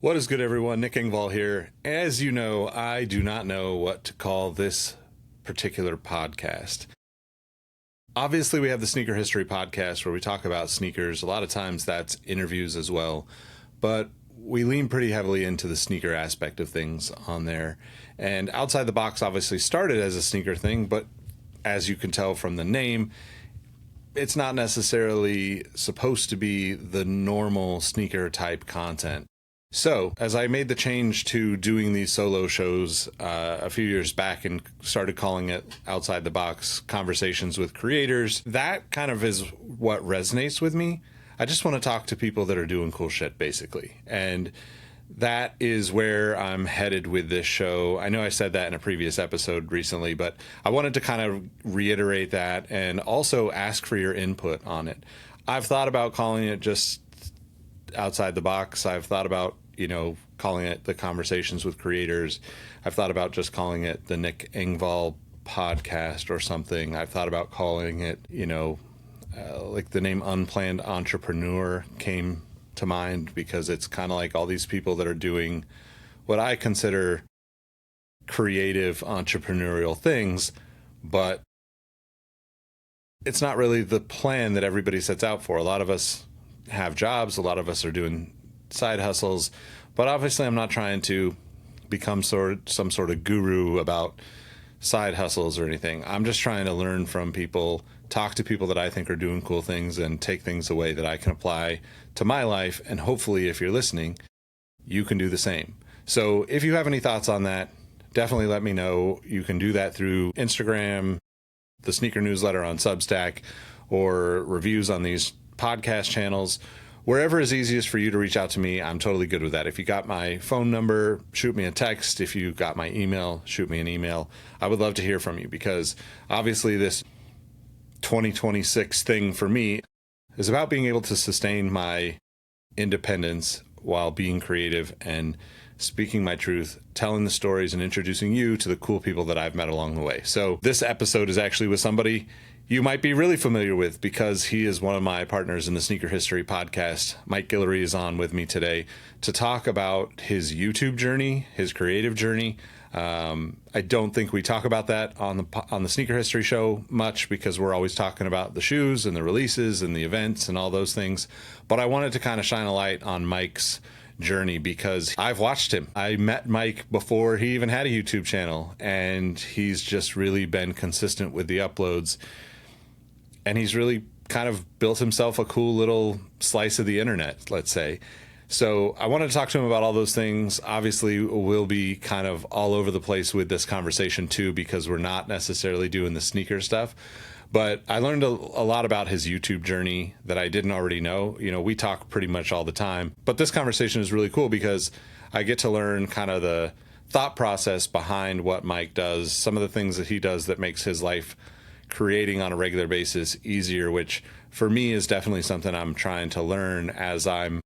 What is good, everyone? Nick Engvall here. As you know, I do not know what to call this particular podcast. Obviously, we have the Sneaker History podcast where we talk about sneakers. A lot of times that's interviews as well, but we lean pretty heavily into the sneaker aspect of things on there. And Outside the Box obviously started as a sneaker thing, but as you can tell from the name, it's not necessarily supposed to be the normal sneaker type content. So, as I made the change to doing these solo shows a few years back and started calling it Outside the Box Conversations with Creators, that kind of is what resonates with me. I just want to talk to people that are doing cool shit, basically. And that is where I'm headed with this show. I know I said that in a previous episode recently, but I wanted to kind of reiterate that and also ask for your input on it. I've thought about calling it just Outside the Box. I've thought about, calling it the Conversations with Creators. I've thought about just calling it the Nick Engvall podcast or something. I've thought about calling it, like the name Unplanned Entrepreneur came to mind because it's kind of like all these people that are doing what I consider creative entrepreneurial things, but it's not really the plan that everybody sets out for. A lot of us have jobs, a lot of us are doing side hustles, but obviously I'm not trying to become some sort of guru about side hustles or anything. I'm just trying to learn from people, talk to people that I think are doing cool things, and take things away that I can apply to my life. And hopefully, if you're listening, you can do the same. So if you have any thoughts on that, definitely let me know. You can do that through Instagram, the Sneaker Newsletter on Substack, or reviews on these podcast channels. Wherever is easiest for you to reach out to me, I'm totally good with that. If you got my phone number, shoot me a text. If you got my email, shoot me an email. I would love to hear from you because obviously this 2026 thing for me is about being able to sustain my independence while being creative and speaking my truth, telling the stories, and introducing you to the cool people that I've met along the way. So this episode is actually with somebody you might be really familiar with because he is one of my partners in the Sneaker History podcast. Mike Guillory is on with me today to talk about his YouTube journey, his creative journey. I don't think we talk about that on the Sneaker History show much because we're always talking about the shoes and the releases and the events and all those things. But I wanted to kind of shine a light on Mike's journey because I've watched him. I met Mike before he even had a YouTube channel, and he's just really been consistent with the uploads. And he's really kind of built himself a cool little slice of the internet, let's say. So I wanted to talk to him about all those things. Obviously, we'll be kind of all over the place with this conversation too, because we're not necessarily doing the sneaker stuff. But I learned a lot about his YouTube journey that I didn't already know. We talk pretty much all the time. But this conversation is really cool because I get to learn kind of the thought process behind what Mike does, some of the things that he does that makes his life creating on a regular basis easier, which for me is definitely something I'm trying to learn as I'm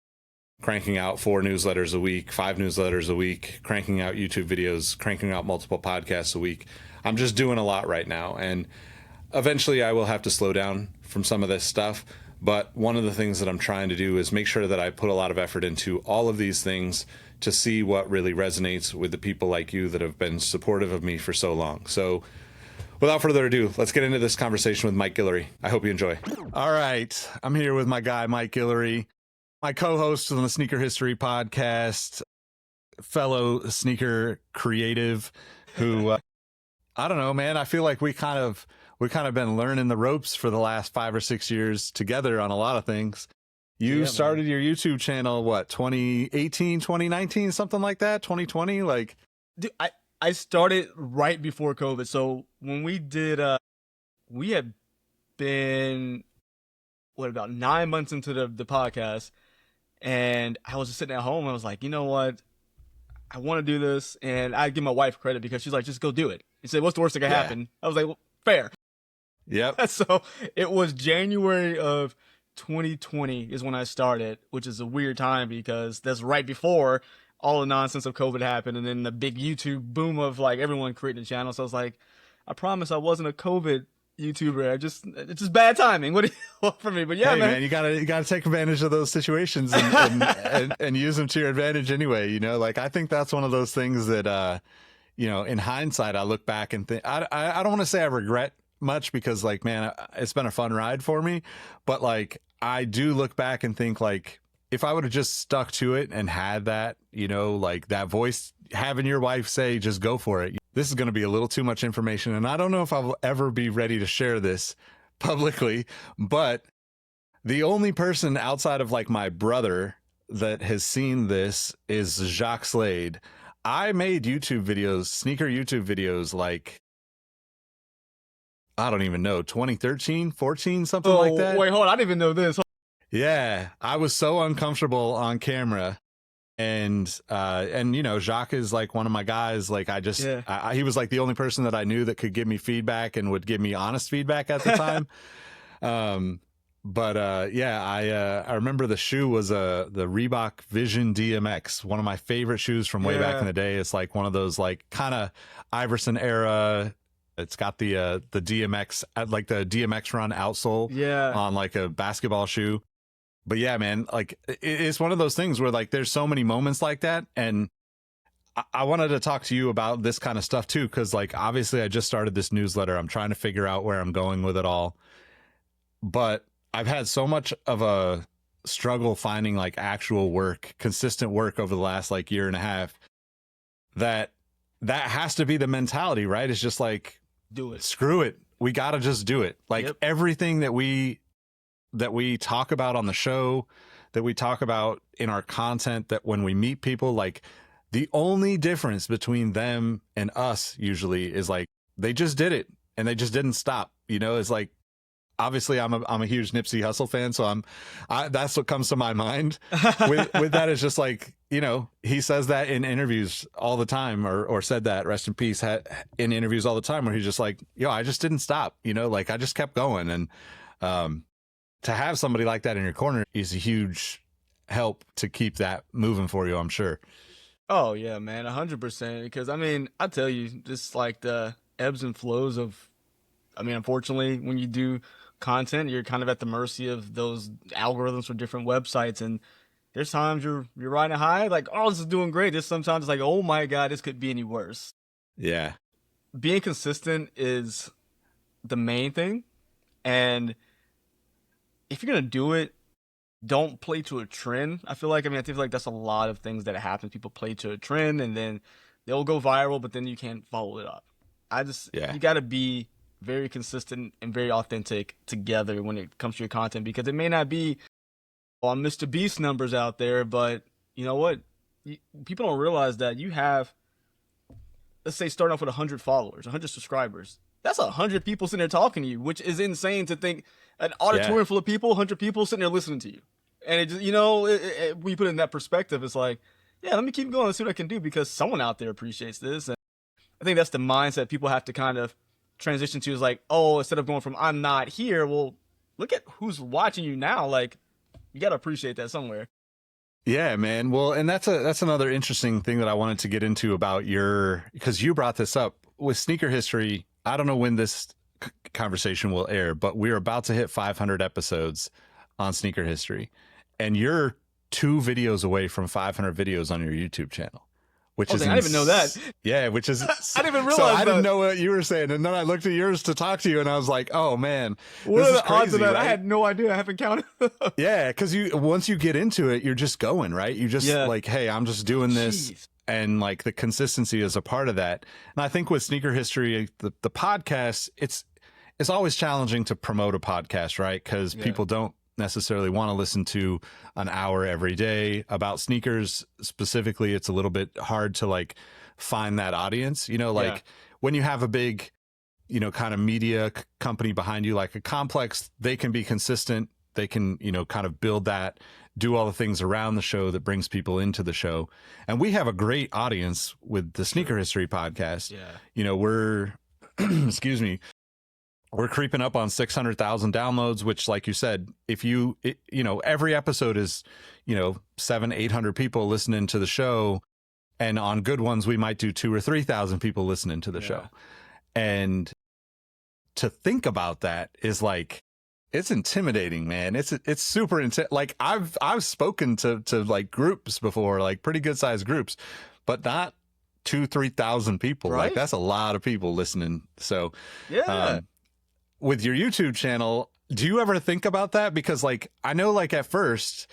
cranking out 4 newsletters a week, 5 newsletters a week, cranking out YouTube videos, cranking out multiple podcasts a week. I'm just doing a lot right now. And eventually I will have to slow down from some of this stuff. But one of the things that I'm trying to do is make sure that I put a lot of effort into all of these things to see what really resonates with the people like you that have been supportive of me for so long. So without further ado, let's get into this conversation with Mike Guillory. I hope you enjoy. All right. I'm here with my guy, Mike Guillory, my co-host on the Sneaker History podcast, fellow sneaker creative who, I don't know, man, I feel like we kind of been learning the ropes for the last 5 or 6 years together on a lot of things. You started your YouTube channel, 2018, 2019, something like that, 2020? Dude, I started right before COVID. So when we did, we had been, about 9 months into the podcast. And I was just sitting at home. And I was like, you know what? I want to do this. And I give my wife credit because she's like, just go do it. He said, what's the worst that could happen? I was like, well, fair. Yep. So it was January of 2020 is when I started, which is a weird time because that's right before all the nonsense of COVID happened, and then the big YouTube boom of everyone creating a channel. So I was like, I promise I wasn't a COVID YouTuber. It's just bad timing. What do you want from me? But yeah, hey, man, you gotta take advantage of those situations and use them to your advantage anyway. You know, like I think that's one of those things that you know, in hindsight, I look back and think I don't want to say I regret much because like, man, it's been a fun ride for me, but like I do look back and think like if I would have just stuck to it and had that, you know, like that voice, having your wife say, just go for it. This is going to be a little too much information. And I don't know if I'll ever be ready to share this publicly, but the only person outside of like my brother that has seen this is Jacques Slade. I made YouTube videos, sneaker YouTube videos, like, I don't even know, 2013, 14, something like that. Wait, hold on. I didn't even know this. Yeah. I was so uncomfortable on camera. And you know, Jacques is like one of my guys. Like he was like the only person that I knew that could give me feedback and would give me honest feedback at the time. I remember the shoe was the Reebok Vision DMX, one of my favorite shoes from way back in the day. It's like one of those like kind of Iverson era. It's got the DMX, like the DMX run outsole on like a basketball shoe. But yeah, man, like it's one of those things where like there's so many moments like that. And I wanted to talk to you about this kind of stuff too, because like obviously I just started this newsletter. I'm trying to figure out where I'm going with it all. But I've had so much of a struggle finding like actual work, consistent work over the last like year and a half, that has to be the mentality, right? It's just like, do it. Screw it. We got to just do it. Like everything that we talk about on the show, that we talk about in our content, that when we meet people, like the only difference between them and us usually is like, they just did it and they just didn't stop. You know, it's like, obviously I'm a huge Nipsey Hussle fan. So that's what comes to my mind with that. Is just like, you know, he says that in interviews all the time, or said that, rest in peace, in interviews all the time, where he's just like, yo, I just didn't stop, you know, like I just kept going. And, to have somebody like that in your corner is a huge help to keep that moving for you, I'm sure. Oh yeah, man, 100%. Because I mean, I tell you, just like the ebbs and flows of, I mean, unfortunately, when you do content, you're kind of at the mercy of those algorithms for different websites. And there's times you're riding high, like, oh, this is doing great. There's sometimes it's like, oh my God, this could be any worse. Yeah. Being consistent is the main thing. And if you're going to do it, don't play to a trend. I feel like that's a lot of things that happen. People play to a trend and then they'll go viral, but then you can't follow it up. You got to be very consistent and very authentic together when it comes to your content, because it may not be on Mr. Beast numbers out there, but you know what? People don't realize that you have, let's say, starting off with 100 followers, 100 subscribers. That's 100 people sitting there talking to you, which is insane to think. An auditorium full of people, 100 people sitting there listening to you. And it just, you know, when you put it in that perspective, it's like, yeah, let me keep going and see what I can do, because someone out there appreciates this. And I think that's the mindset people have to kind of transition to, is like, oh, instead of going from I'm not here, well, look at who's watching you now. Like, you got to appreciate that somewhere. Yeah, man. Well, and that's another interesting thing that I wanted to get into about because you brought this up with sneaker history. I don't know when this conversation will air, but we're about to hit 500 episodes on sneaker history, and you're 2 videos away from 500 videos on your YouTube channel, which is I didn't even know that. Yeah, which is I didn't even realize so I didn't know what you were saying, and then I looked at yours to talk to you, and I was like, oh man, what this are is the odds of crazy, that? right? I had no idea. I haven't counted. Yeah, because once you get into it, you're just going, right? You just like, hey, I'm just doing this. Jeez. And like the consistency is a part of that. And I think with sneaker history, the podcast, it's always challenging to promote a podcast, right? Because people don't necessarily want to listen to an hour every day about sneakers specifically. It's a little bit hard to like find that audience, you know, like when you have a big, you know, kind of media company behind you, like a Complex, they can be consistent. They can, you know, kind of build that, do all the things around the show that brings people into the show. And we have a great audience with the Sneaker History podcast. Yeah. You know, we're, excuse me, we're creeping up on 600,000 downloads, which, like you said, you know, every episode is, you know, 700-800 people listening to the show. And on good ones, we might do 2,000 or 3,000 people listening to the show. And to think about that is like, it's intimidating, man. It's super like I've spoken to like groups before, like pretty good sized groups, but not 2,000-3,000 people. Right? Like that's a lot of people listening. So Yeah. with your YouTube channel, do you ever think about that? Because like I know like at first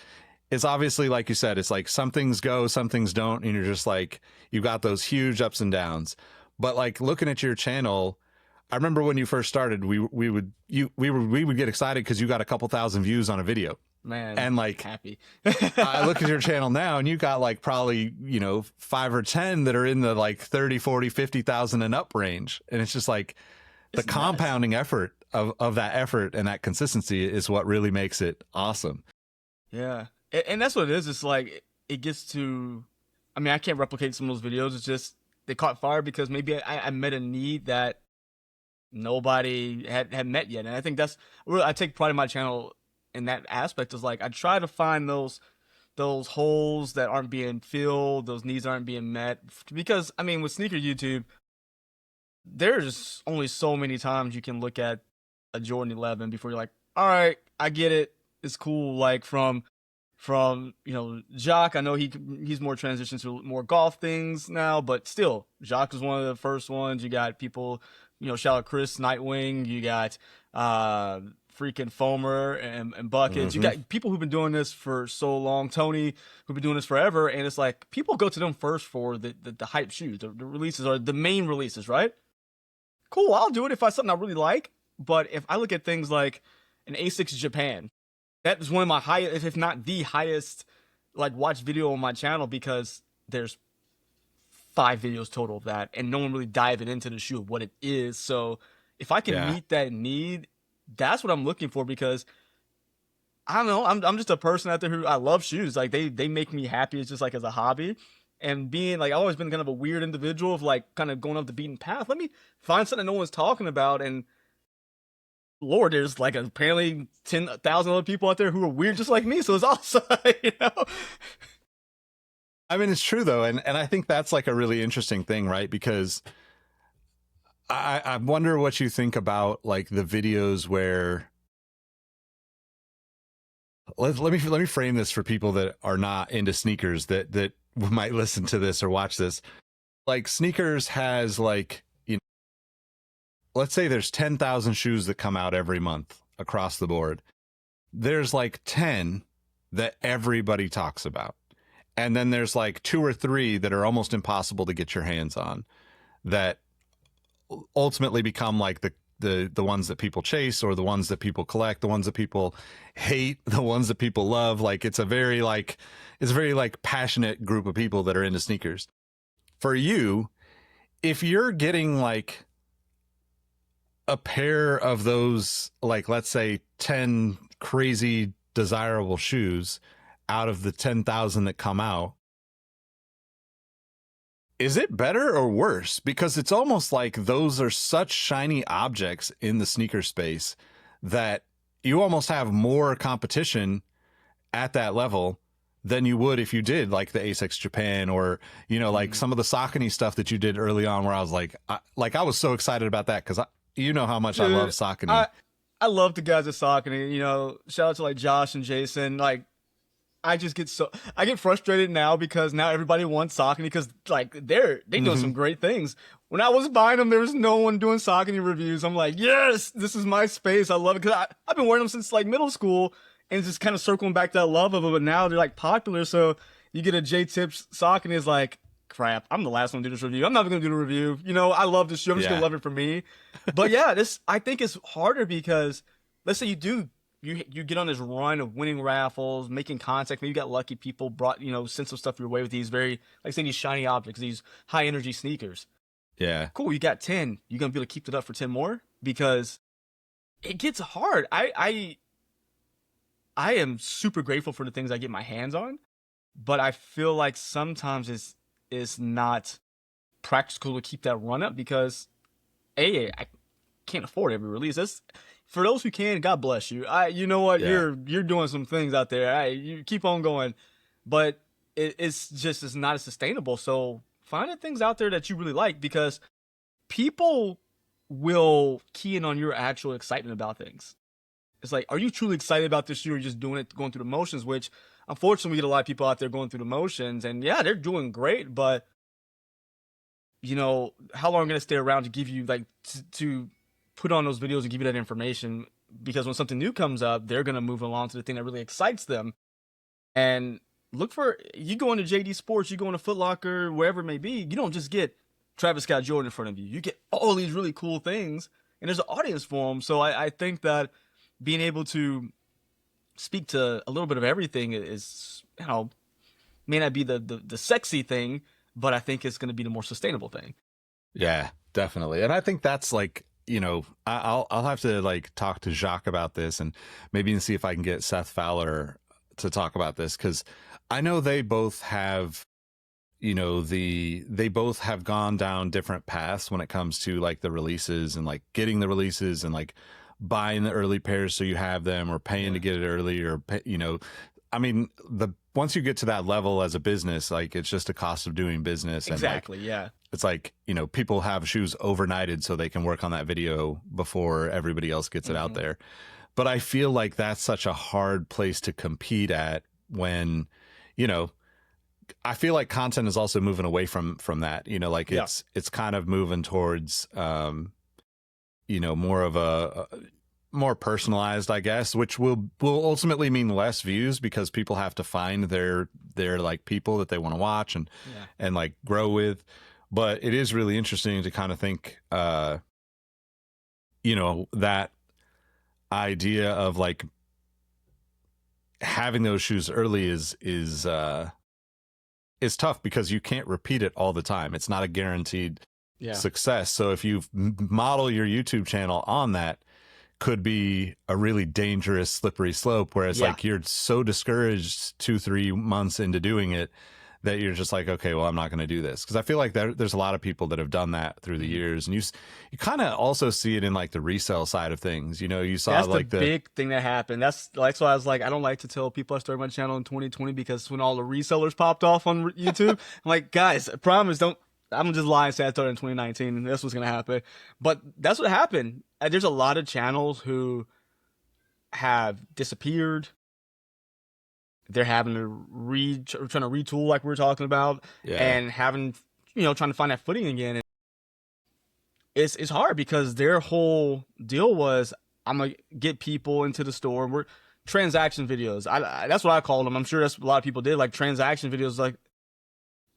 it's obviously like you said, it's like some things go, some things don't, and you're just like you got those huge ups and downs. But like looking at your channel, I remember when you first started, we would get excited because you got a couple thousand views on a video. Man, And like happy. I look at your channel now and you got like probably, 5 or 10 that are in the like 30, 40, 50,000 and up range. And it's just like the compounding effort of that effort and that consistency is what really makes it awesome. Yeah. And that's what it is. It's like it gets to, I mean, I can't replicate some of those videos. It's just they caught fire because maybe I met a need that nobody had met yet. And I think that's really, I take pride in my channel in that aspect, is like I try to find those holes that aren't being filled, those needs aren't being met. Because I mean, with sneaker YouTube, there's only so many times you can look at a Jordan 11 before you're like, all right, I get it, it's cool. Like from Jacques, I know he's more transitioned to more golf things now, but still, Jacques was one of the first ones. You got people, shout out Chris Nightwing. You got freaking Foamer and Buckets. You got people who've been doing this for so long. Tony, who've been doing this forever, and it's like people go to them first for the hype shoes. The releases are the main releases, right? Cool, I'll do it if I something I really like. But if I look at things like an A6 Japan, that is one of my highest, if not the highest, like watched video on my channel, because there's 5 videos total of that, and no one really diving into the shoe of what it is. So if I can meet that need, that's what I'm looking for, because I don't know, I'm just a person out there who I love shoes. Like they make me happy. It's just like as a hobby. And being like, I've always been kind of a weird individual of like kind of going off the beaten path. Let me find something no one's talking about. And Lord, there's like apparently 10,000 other people out there who are weird just like me. So it's awesome, I mean, it's true though. And I think that's like a really interesting thing, right? Because I wonder what you think about like the videos where, let me frame this for people that are not into sneakers that might listen to this or watch this. Like sneakers has like, let's say there's 10,000 shoes that come out every month across the board. There's like 10 that everybody talks about. And then there's like 2 or 3 that are almost impossible to get your hands on, that ultimately become like the ones that people chase, or the ones that people collect, the ones that people hate, the ones that people love. Like it's a very passionate group of people that are into sneakers. For you, if you're getting like a pair of those, like let's say 10 crazy desirable shoes out of the 10,000 that come out, is it better or worse? Because it's almost like those are such shiny objects in the sneaker space that you almost have more competition at that level than you would if you did like the A6 Japan, or like some of the Saucony stuff that you did early on, where I was like I was so excited about that, because you know how much I love Saucony. I love the guys at Saucony. Shout out to like Josh and Jason. Like I get frustrated now, because now everybody wants Saucony, because like they're doing some great things. When I was buying them, there was no one doing Saucony reviews. I'm like, yes, this is my space. I love it, because I've been wearing them since like middle school, and just kind of circling back that love of it. But now they're like popular, so you get a J-Tips Saucony, is like, crap, I'm the last one to do this review. I'm not even gonna do the review. I love this shoe. I'm just gonna love it for me. But yeah, this I think is harder, because let's say you get on this run of winning raffles, making contact. Maybe you got lucky, people brought, sent some stuff your way with these very, like say, these shiny objects, these high energy sneakers. Yeah. Cool. You got 10. You gonna be able to keep it up for 10 more? Because it gets hard. I am super grateful for the things I get my hands on, but I feel like sometimes it's not practical to keep that run up, because I can't afford every release. For those who can, God bless you. You know what? Yeah. You're doing some things out there. You keep on going, but it's not as sustainable. So finding things out there that you really like, because people will key in on your actual excitement about things. It's like, are you truly excited about this year, or just doing it, going through the motions? Which, unfortunately, we get a lot of people out there going through the motions, and yeah, they're doing great, but you know, how long are going to stay around to give you like to put on those videos and give you that information? Because when something new comes up, they're going to move along to the thing that really excites them. And look for, you go into JD Sports, you go into Foot Locker, wherever it may be, you don't just get Travis Scott Jordan in front of you. You get all these really cool things, and there's an audience for them. So I think that being able to speak to a little bit of everything is, you know, may not be the sexy thing, but I think it's going to be the more sustainable thing. Yeah, definitely. And I think that's like, you know, I'll have to like talk to Jacques about this, and maybe see if I can get Seth Fowler to talk about this, because I know they both have, you know, they both have gone down different paths when it comes to like the releases and like getting the releases and like buying the early pairs so you have them, or paying to get it early, or you know, I mean, once you get to that level as a business, like it's just a cost of doing business. Exactly. And like, yeah. It's like, you know, people have shoes overnighted so they can work on that video before everybody else gets it out there. But I feel like that's such a hard place to compete at when, you know, I feel like content is also moving away from that, you know, like it's kind of moving towards, you know, more of a more personalized, I guess, which will ultimately mean less views, because people have to find their like people that they want to watch and like grow with. But it is really interesting to kind of think, you know, that idea of like having those shoes early is tough, because you can't repeat it all the time. It's not a guaranteed success. So if you model your YouTube channel on that, could be a really dangerous slippery slope, whereas like you're so discouraged 2-3 months into doing it that you're just like, okay, well, I'm not going to do this. Because I feel like there's a lot of people that have done that through the years, and you kind of also see it in like the resale side of things. You know, you saw that's like the big thing that happened. That's why I was like, I don't like to tell people I started my channel in 2020, because when all the resellers popped off on YouTube, I'm like, guys, I promise, don't. I'm just lying and say I started in 2019 and this was going to happen. But that's what happened. There's a lot of channels who have disappeared. They're having to trying to retool, like we were talking about, and having, you know, trying to find that footing again. And it's hard, because their whole deal was, I'm going to get people into the store. We're transaction videos. That's what I called them. I'm sure that's what a lot of people did, like transaction videos. Like,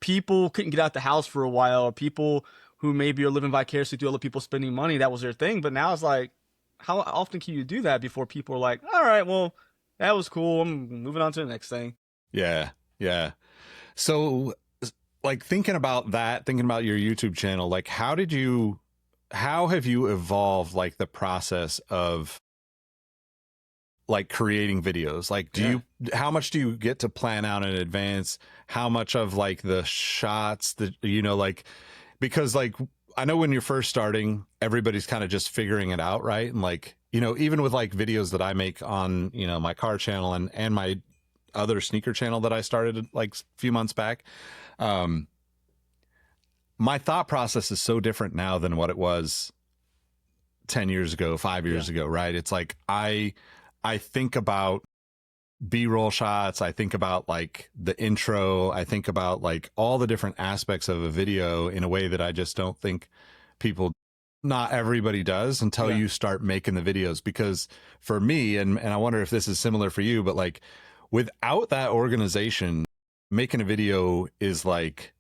people couldn't get out the house for a while, or people who maybe are living vicariously through other people spending money. That was their thing. But now it's like, how often can you do that before people are like, all right, well, that was cool, I'm moving on to the next thing. Yeah. So like thinking about your YouTube channel, like how have you evolved like the process of like creating videos? Like, how much do you get to plan out in advance? How much of like the shots that, you know, like, because like, I know when you're first starting, everybody's kind of just figuring it out. Right. And like, you know, even with like videos that I make on, you know, my car channel and my other sneaker channel that I started like a few months back, my thought process is so different now than what it was 10 years ago, 5 years ago. Right. It's like, I think about B-roll shots. I think about like the intro. I think about like all the different aspects of a video in a way that I just don't think not everybody does until you start making the videos. Because for me, and I wonder if this is similar for you, but like without that organization, making a video is like,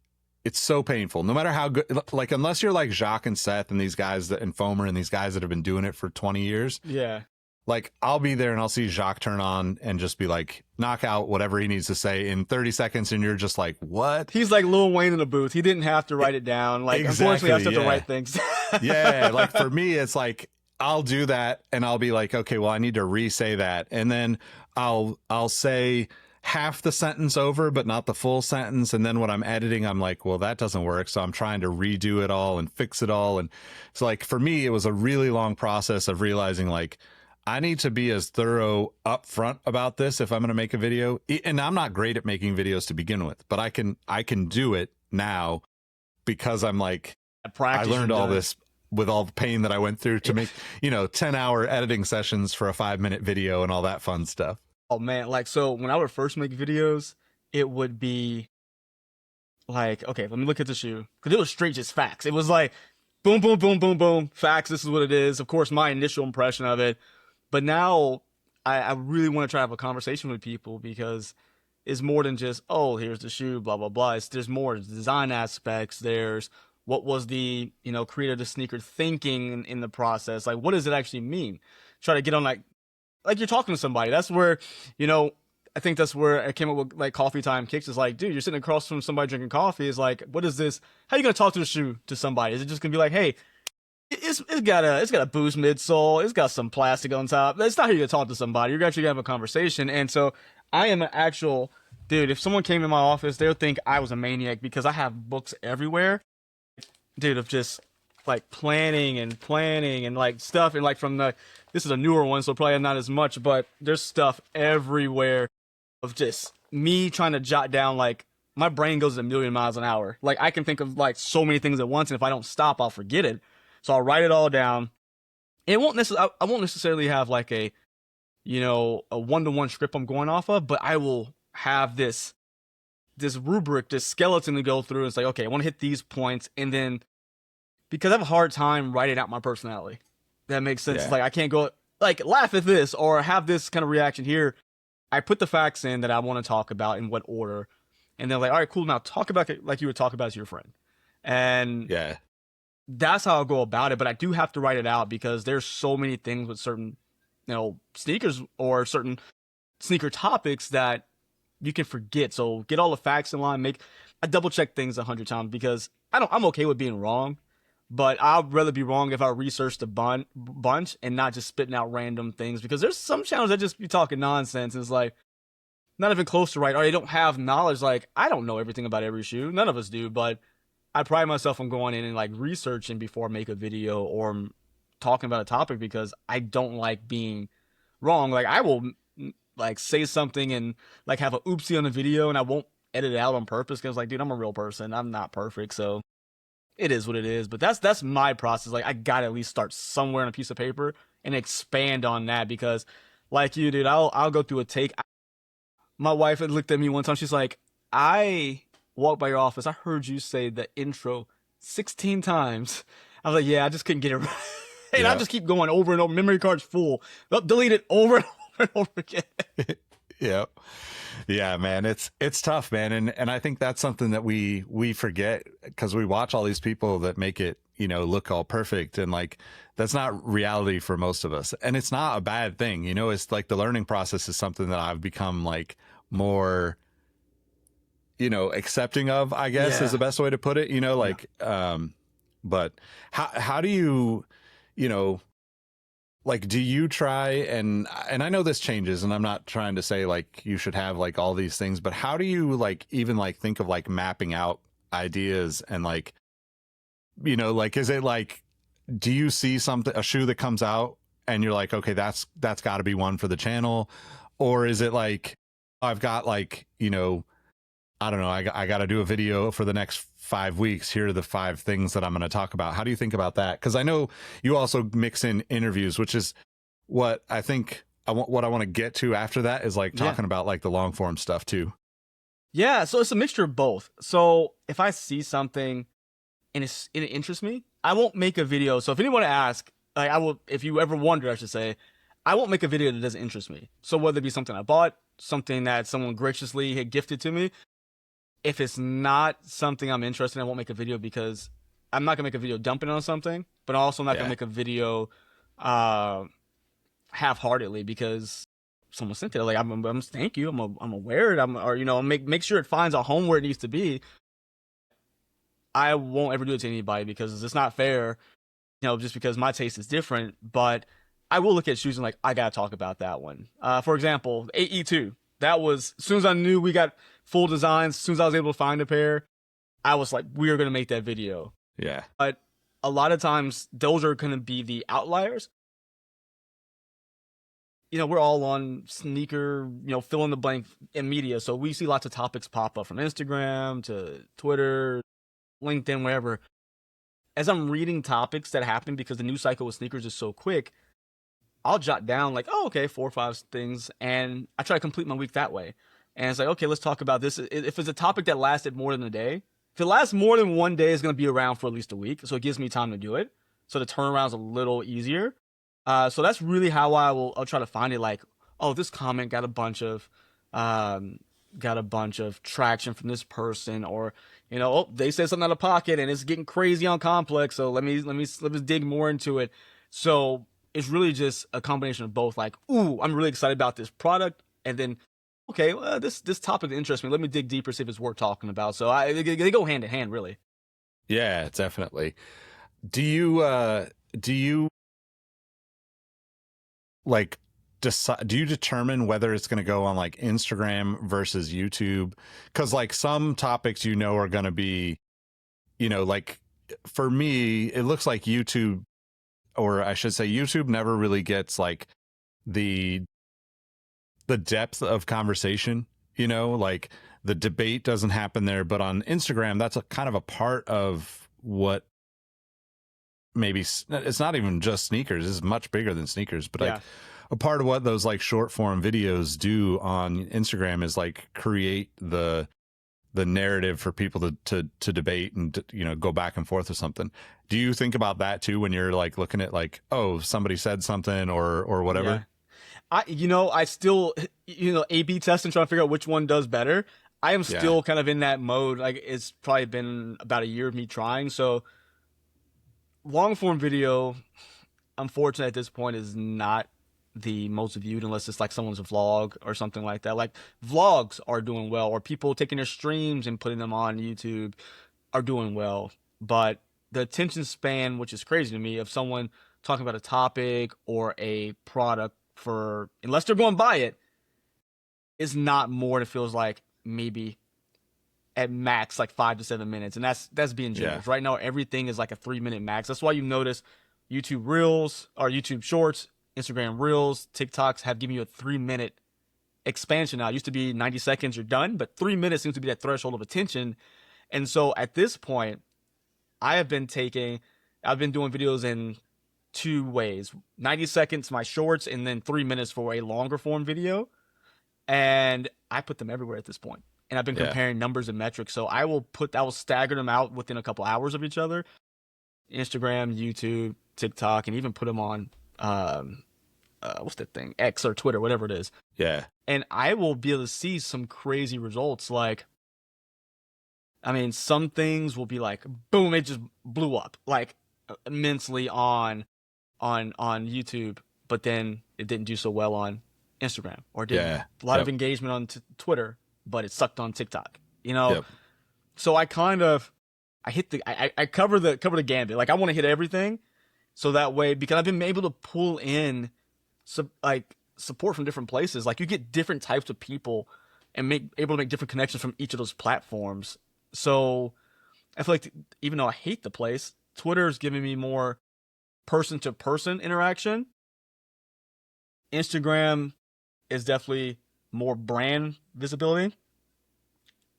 it's so painful. No matter how good, like unless you're like Jacques and Seth and these guys and Fomer and these guys that have been doing it for 20 years. Yeah. Like I'll be there and I'll see Jacques turn on and just be like, knock out whatever he needs to say in 30 seconds. And you're just like, what? He's like Lil Wayne in the booth. He didn't have to write it down. Like, unfortunately, I still have to write things. Like for me, it's like, I'll do that and I'll be like, okay, well, I need to re-say that. And then I'll say half the sentence over, but not the full sentence. And then when I'm editing, I'm like, well, that doesn't work. So I'm trying to redo it all and fix it all. And so like, for me, it was a really long process of realizing like, I need to be as thorough upfront about this if I'm going to make a video. And I'm not great at making videos to begin with, but I can do it now because I'm like, I learned all this with all the pain that I went through to make, 10-hour editing sessions for a 5-minute video and all that fun stuff. Oh man, like, so when I would first make videos, it would be like, okay, let me look at the shoe. Because it was straight just facts. It was like, boom, boom, boom, boom, boom, facts, this is what it is. Of course, my initial impression of it. But now I really want to try to have a conversation with people because it's more than just, oh, here's the shoe, blah, blah, blah. There's more design aspects. There's what was the, creator of the sneaker thinking in the process? Like, what does it actually mean? Try to get on like you're talking to somebody. That's where, I think that's where I came up with like coffee time kicks. Is like, dude, you're sitting across from somebody drinking coffee. Is like, what is this? How are you gonna talk to the shoe to somebody? Is it just gonna be like, hey, it's got a boost midsole, it's got some plastic on top? That's not how you're gonna talk to somebody. You're actually gonna have a conversation. And so I am an actual dude. If someone came in my office, they would think I was a maniac because I have books everywhere, dude, of just like planning and like stuff, and like from this is a newer one, so probably not as much, but there's stuff everywhere of just me trying to jot down. Like, my brain goes a million miles an hour. Like, I can think of like so many things at once, and if I don't stop, I'll forget it. So I'll write it all down. I won't necessarily have like a one-to-one script I'm going off of, but I will have this rubric, this skeleton to go through. It's like, okay, I want to hit these points, and then because I have a hard time writing out my personality. That makes sense. Yeah. Like, I can't go like laugh at this or have this kind of reaction here. I put the facts in that I want to talk about in what order, and then like, all right, cool. Now talk about it like you would talk about it to your friend, and yeah, that's how I'll go about it. But I do have to write it out because there's so many things with certain, sneakers or certain sneaker topics that you can forget. So get all the facts in line. I double check things 100 times because I'm okay with being wrong. But I'd rather be wrong if I researched a bunch and not just spitting out random things, because there's some channels that just be talking nonsense. And it's like, not even close to right, or they don't have knowledge. Like, I don't know everything about every shoe. None of us do, but I pride myself on going in and like researching before I make a video or talking about a topic, because I don't like being wrong. Like, I will like say something and like have a oopsie on the video, and I won't edit it out on purpose because like, dude, I'm a real person. I'm not perfect, so it is what it is. But that's my process. Like, I gotta at least start somewhere on a piece of paper and expand on that, because like you, dude, I'll go through a take. My wife had looked at me one time. She's like, I walked by your office. I heard you say the intro 16 times. I was like, yeah, I just couldn't get it right. And yeah. I just keep going over and over. Memory card's full. Delete it over and over and over again. Yeah. Yeah, man, it's tough, man. And I think that's something that we forget, because we watch all these people that make it, look all perfect. And like, that's not reality for most of us. And it's not a bad thing. It's like the learning process is something that I've become like more, accepting of, I guess, is the best way to put it, like, but how do you, like, do you try and I know this changes, and I'm not trying to say like you should have like all these things, but how do you like even like think of like mapping out ideas and like, like, is it like, do you see a shoe that comes out and you're like, okay, that's got to be one for the channel? Or is it like, I've got like, I don't know, I got to do a video for the next 5 weeks. Here are the 5 things that I'm going to talk about. How do you think about that? Because I know you also mix in interviews, which is what I think what I want to get to after that is like talking about like the long form stuff too. Yeah, so it's a mixture of both. So if I see something and it interests me, I won't make a video. So if anyone asks, like, I will, if you ever wonder, I should say, I won't make a video that doesn't interest me. So whether it be something I bought, something that someone graciously had gifted to me, if it's not something I'm interested in, I won't make a video, because I'm not gonna make a video dumping on something, but I'm also not gonna make a video half-heartedly because someone sent it. Like, I'm thank you, I'm aware it, or make sure it finds a home where it needs to be. I won't ever do it to anybody because it's not fair, just because my taste is different. But I will look at shoes and like, I gotta talk about that one. For example, AE2. That was, as soon as I knew we got full designs, as soon as I was able to find a pair, I was like, we are going to make that video. Yeah. But a lot of times, those are going to be the outliers. We're all on sneaker, fill in the blank in media. So we see lots of topics pop up from Instagram to Twitter, LinkedIn, wherever. as I'm reading topics that happen because the news cycle with sneakers is so quick, I'll jot down like, oh, okay, 4 or 5 things, and I try to complete my week that way. And it's like, okay, let's talk about this. If it's a topic that lasted more than a day, if it lasts more than one day, it's going to be around for at least a week, so it gives me time to do it. So the turnaround's a little easier. So that's really how I'll try to find it. Like, oh, this comment got a bunch of traction from this person, or oh, they said something out of pocket and it's getting crazy on Complex, so let me dig more into it. So it's really just a combination of both. Like, ooh, I'm really excited about this product, and then, okay, well, this topic interests me. Let me dig deeper, see if it's worth talking about. So they go hand in hand, really. Yeah, definitely. Do you like do you determine whether it's going to go on like Instagram versus YouTube? Because like some topics are going to be, like for me, it looks like YouTube, or I should say YouTube never really gets like the depth of conversation, like the debate doesn't happen there. But on Instagram, that's a kind of a part of what, maybe it's not even just sneakers, it's much bigger than sneakers, but like a part of what those like short form videos do on Instagram is like create the narrative for people to debate and go back and forth or something. Do you think about that too when you're like looking at like, oh, somebody said something or whatever? I still A/B testing, trying to figure out which one does better. I am still kind of in that mode. Like, it's probably been about a year of me trying. So long form video, unfortunately at this point, is not the most viewed unless it's like someone's vlog or something like that. Like, vlogs are doing well, or people taking their streams and putting them on YouTube are doing well. But the attention span, which is crazy to me, of someone talking about a topic or a product for, unless they're going to buy it, is not more. It feels like maybe at max like 5 to 7 minutes, and that's being generous. Right now everything is like a 3-minute max. That's why you notice YouTube Reels or YouTube Shorts, Instagram Reels, TikToks have given you a 3-minute expansion now. It used to be 90 seconds, you're done, but 3 minutes seems to be that threshold of attention. And so at this point, I've been doing videos in 2 ways: 90 seconds, my shorts, and then 3 minutes for a longer form video. And I put them everywhere at this point. And I've been comparing numbers and metrics. So I will stagger them out within a couple hours of each other. Instagram, YouTube, TikTok, and even put them on what's that thing? X or Twitter, whatever it is. Yeah. And I will be able to see some crazy results. Like, I mean, some things will be like, boom, it just blew up like immensely on YouTube, but then it didn't do so well on Instagram, or did a lot of engagement on Twitter, but it sucked on TikTok. So I kind of I cover the gambit. Like, I want to hit everything, so that way, because I've been able to pull in support from different places. Like, you get different types of people and able to make different connections from each of those platforms. So I feel like, even though I hate the place, Twitter's giving me more person to person interaction. Instagram is definitely more brand visibility.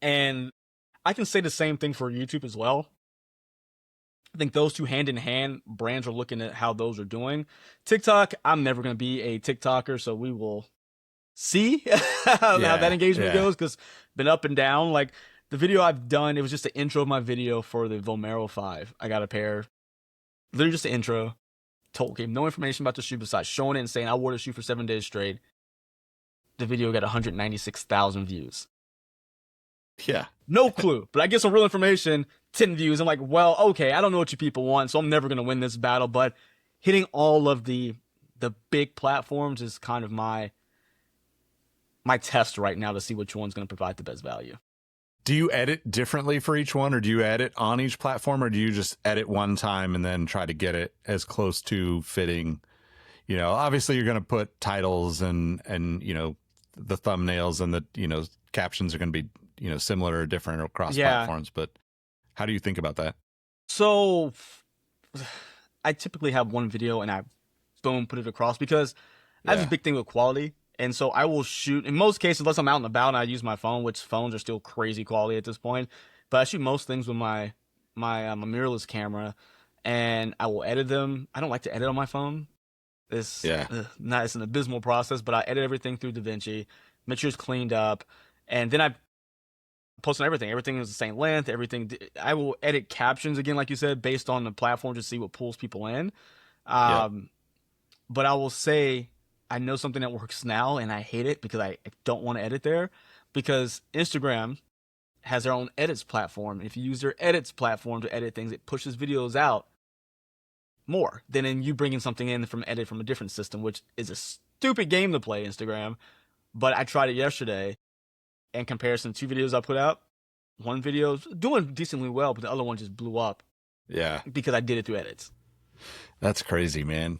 And I can say the same thing for YouTube as well. I think those two hand in hand, brands are looking at how those are doing. TikTok, I'm never going to be a TikToker, so we will see how that engagement goes, because been up and down. Like, the video I've done, it was just the intro of my video for the Vomero 5. I got a pair, literally just the intro. Gave no information about the shoe besides showing it and saying I wore the shoe for 7 days straight. The video got 196,000 views. Yeah. No clue, but I get some real information, 10 views. I'm like, well, okay, I don't know what you people want, so I'm never going to win this battle. But hitting all of the big platforms is kind of my test right now to see which one's going to provide the best value. Do you edit differently for each one, or do you edit on each platform, or do you just edit one time and then try to get it as close to fitting? Obviously you're going to put titles and the thumbnails and the captions are going to be similar or different across platforms, but how do you think about that? So I typically have one video and I boom put it across, because I have this big thing with quality. And so I will shoot, in most cases, unless I'm out and about and I use my phone, which phones are still crazy quality at this point, but I shoot most things with my mirrorless camera. and I will edit them. I don't like to edit on my phone. It's it's an abysmal process, but I edit everything through DaVinci, make sure it's cleaned up, and then I post on everything. Everything is the same length. Everything. I will edit captions again, like you said, based on the platform to see what pulls people in. But I will say I know something that works now, and I hate it because I don't want to edit there, because Instagram has their own edits platform. If you use their edits platform to edit things, it pushes videos out more than in you bringing something in from edit from a different system, which is a stupid game to play, Instagram. But I tried it yesterday. In comparison to 2 videos I put out, one video's doing decently well, but the other one just blew up. Yeah. Because I did it through edits. That's crazy, man.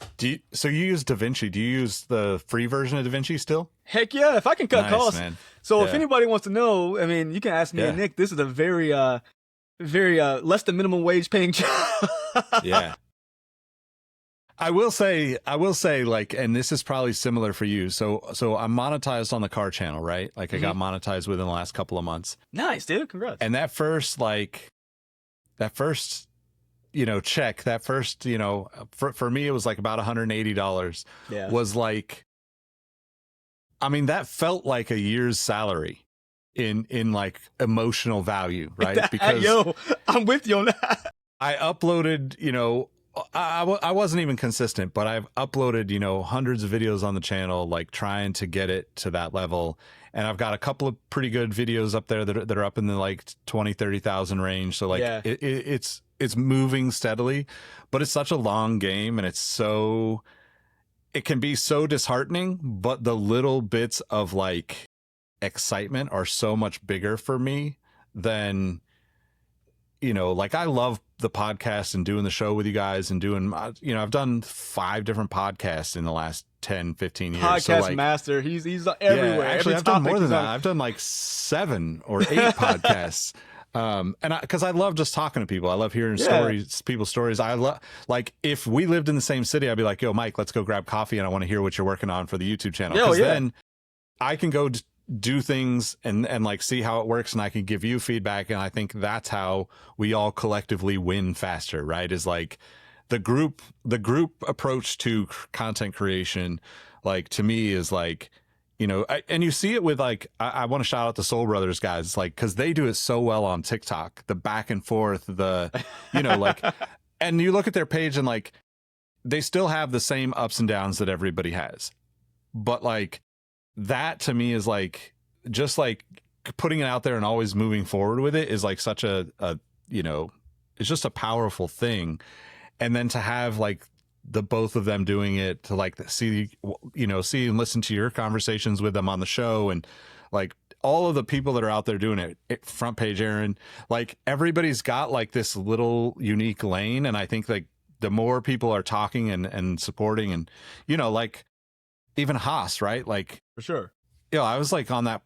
So you use DaVinci. Do you use the free version of DaVinci still? Heck yeah, if I can cut costs. Man. So if anybody wants to know, I mean, you can ask me and Nick. This is a very less than minimum wage paying job. Yeah. I will say, like, and this is probably similar for you. So I'm monetized on the car channel, right? Like I got monetized within the last couple of months. Nice, dude. Congrats. And that first, check, for me, it was like about $180. Yeah. Was like, I mean, that felt like a year's salary in like emotional value, right? Because I'm with you on that. I uploaded, I wasn't even consistent, but I've uploaded, hundreds of videos on the channel, like trying to get it to that level. And I've got a couple of pretty good videos up there that are up in the like 20, 30,000 range. So like it's moving steadily, but it's such a long game, and it can be so disheartening, but the little bits of like excitement are so much bigger for me than, like I love the podcast and doing the show with you guys and doing, I've done 5 different podcasts in the last 10, 15 years. Podcast so like, master. He's everywhere. Yeah, actually, I've done more than that. I've done like 7 or 8 podcasts. Because I love just talking to people. I love hearing people's stories. I love, like, if we lived in the same city, I'd be like, yo, Mike, let's go grab coffee, and I want to hear what you're working on for the YouTube channel. Because then I can go do things and like see how it works, and I can give you feedback. And I think that's how we all collectively win faster, right? Is like the group approach to content creation, like, to me, is like, and you see it with like, I want to shout out the Soul Brothers guys, like, because they do it so well on TikTok, the back and forth, like, and you look at their page and like, they still have the same ups and downs that everybody has. But like, that to me is like, just like putting it out there and always moving forward with it is like such a it's just a powerful thing. And then to have like the both of them doing it, to like see and listen to your conversations with them on the show, and like all of the people that are out there doing it, Front Page Aaron, like everybody's got like this little unique lane. And I think like the more people are talking and supporting, and like even Haas, right? Like, for sure. I was like on that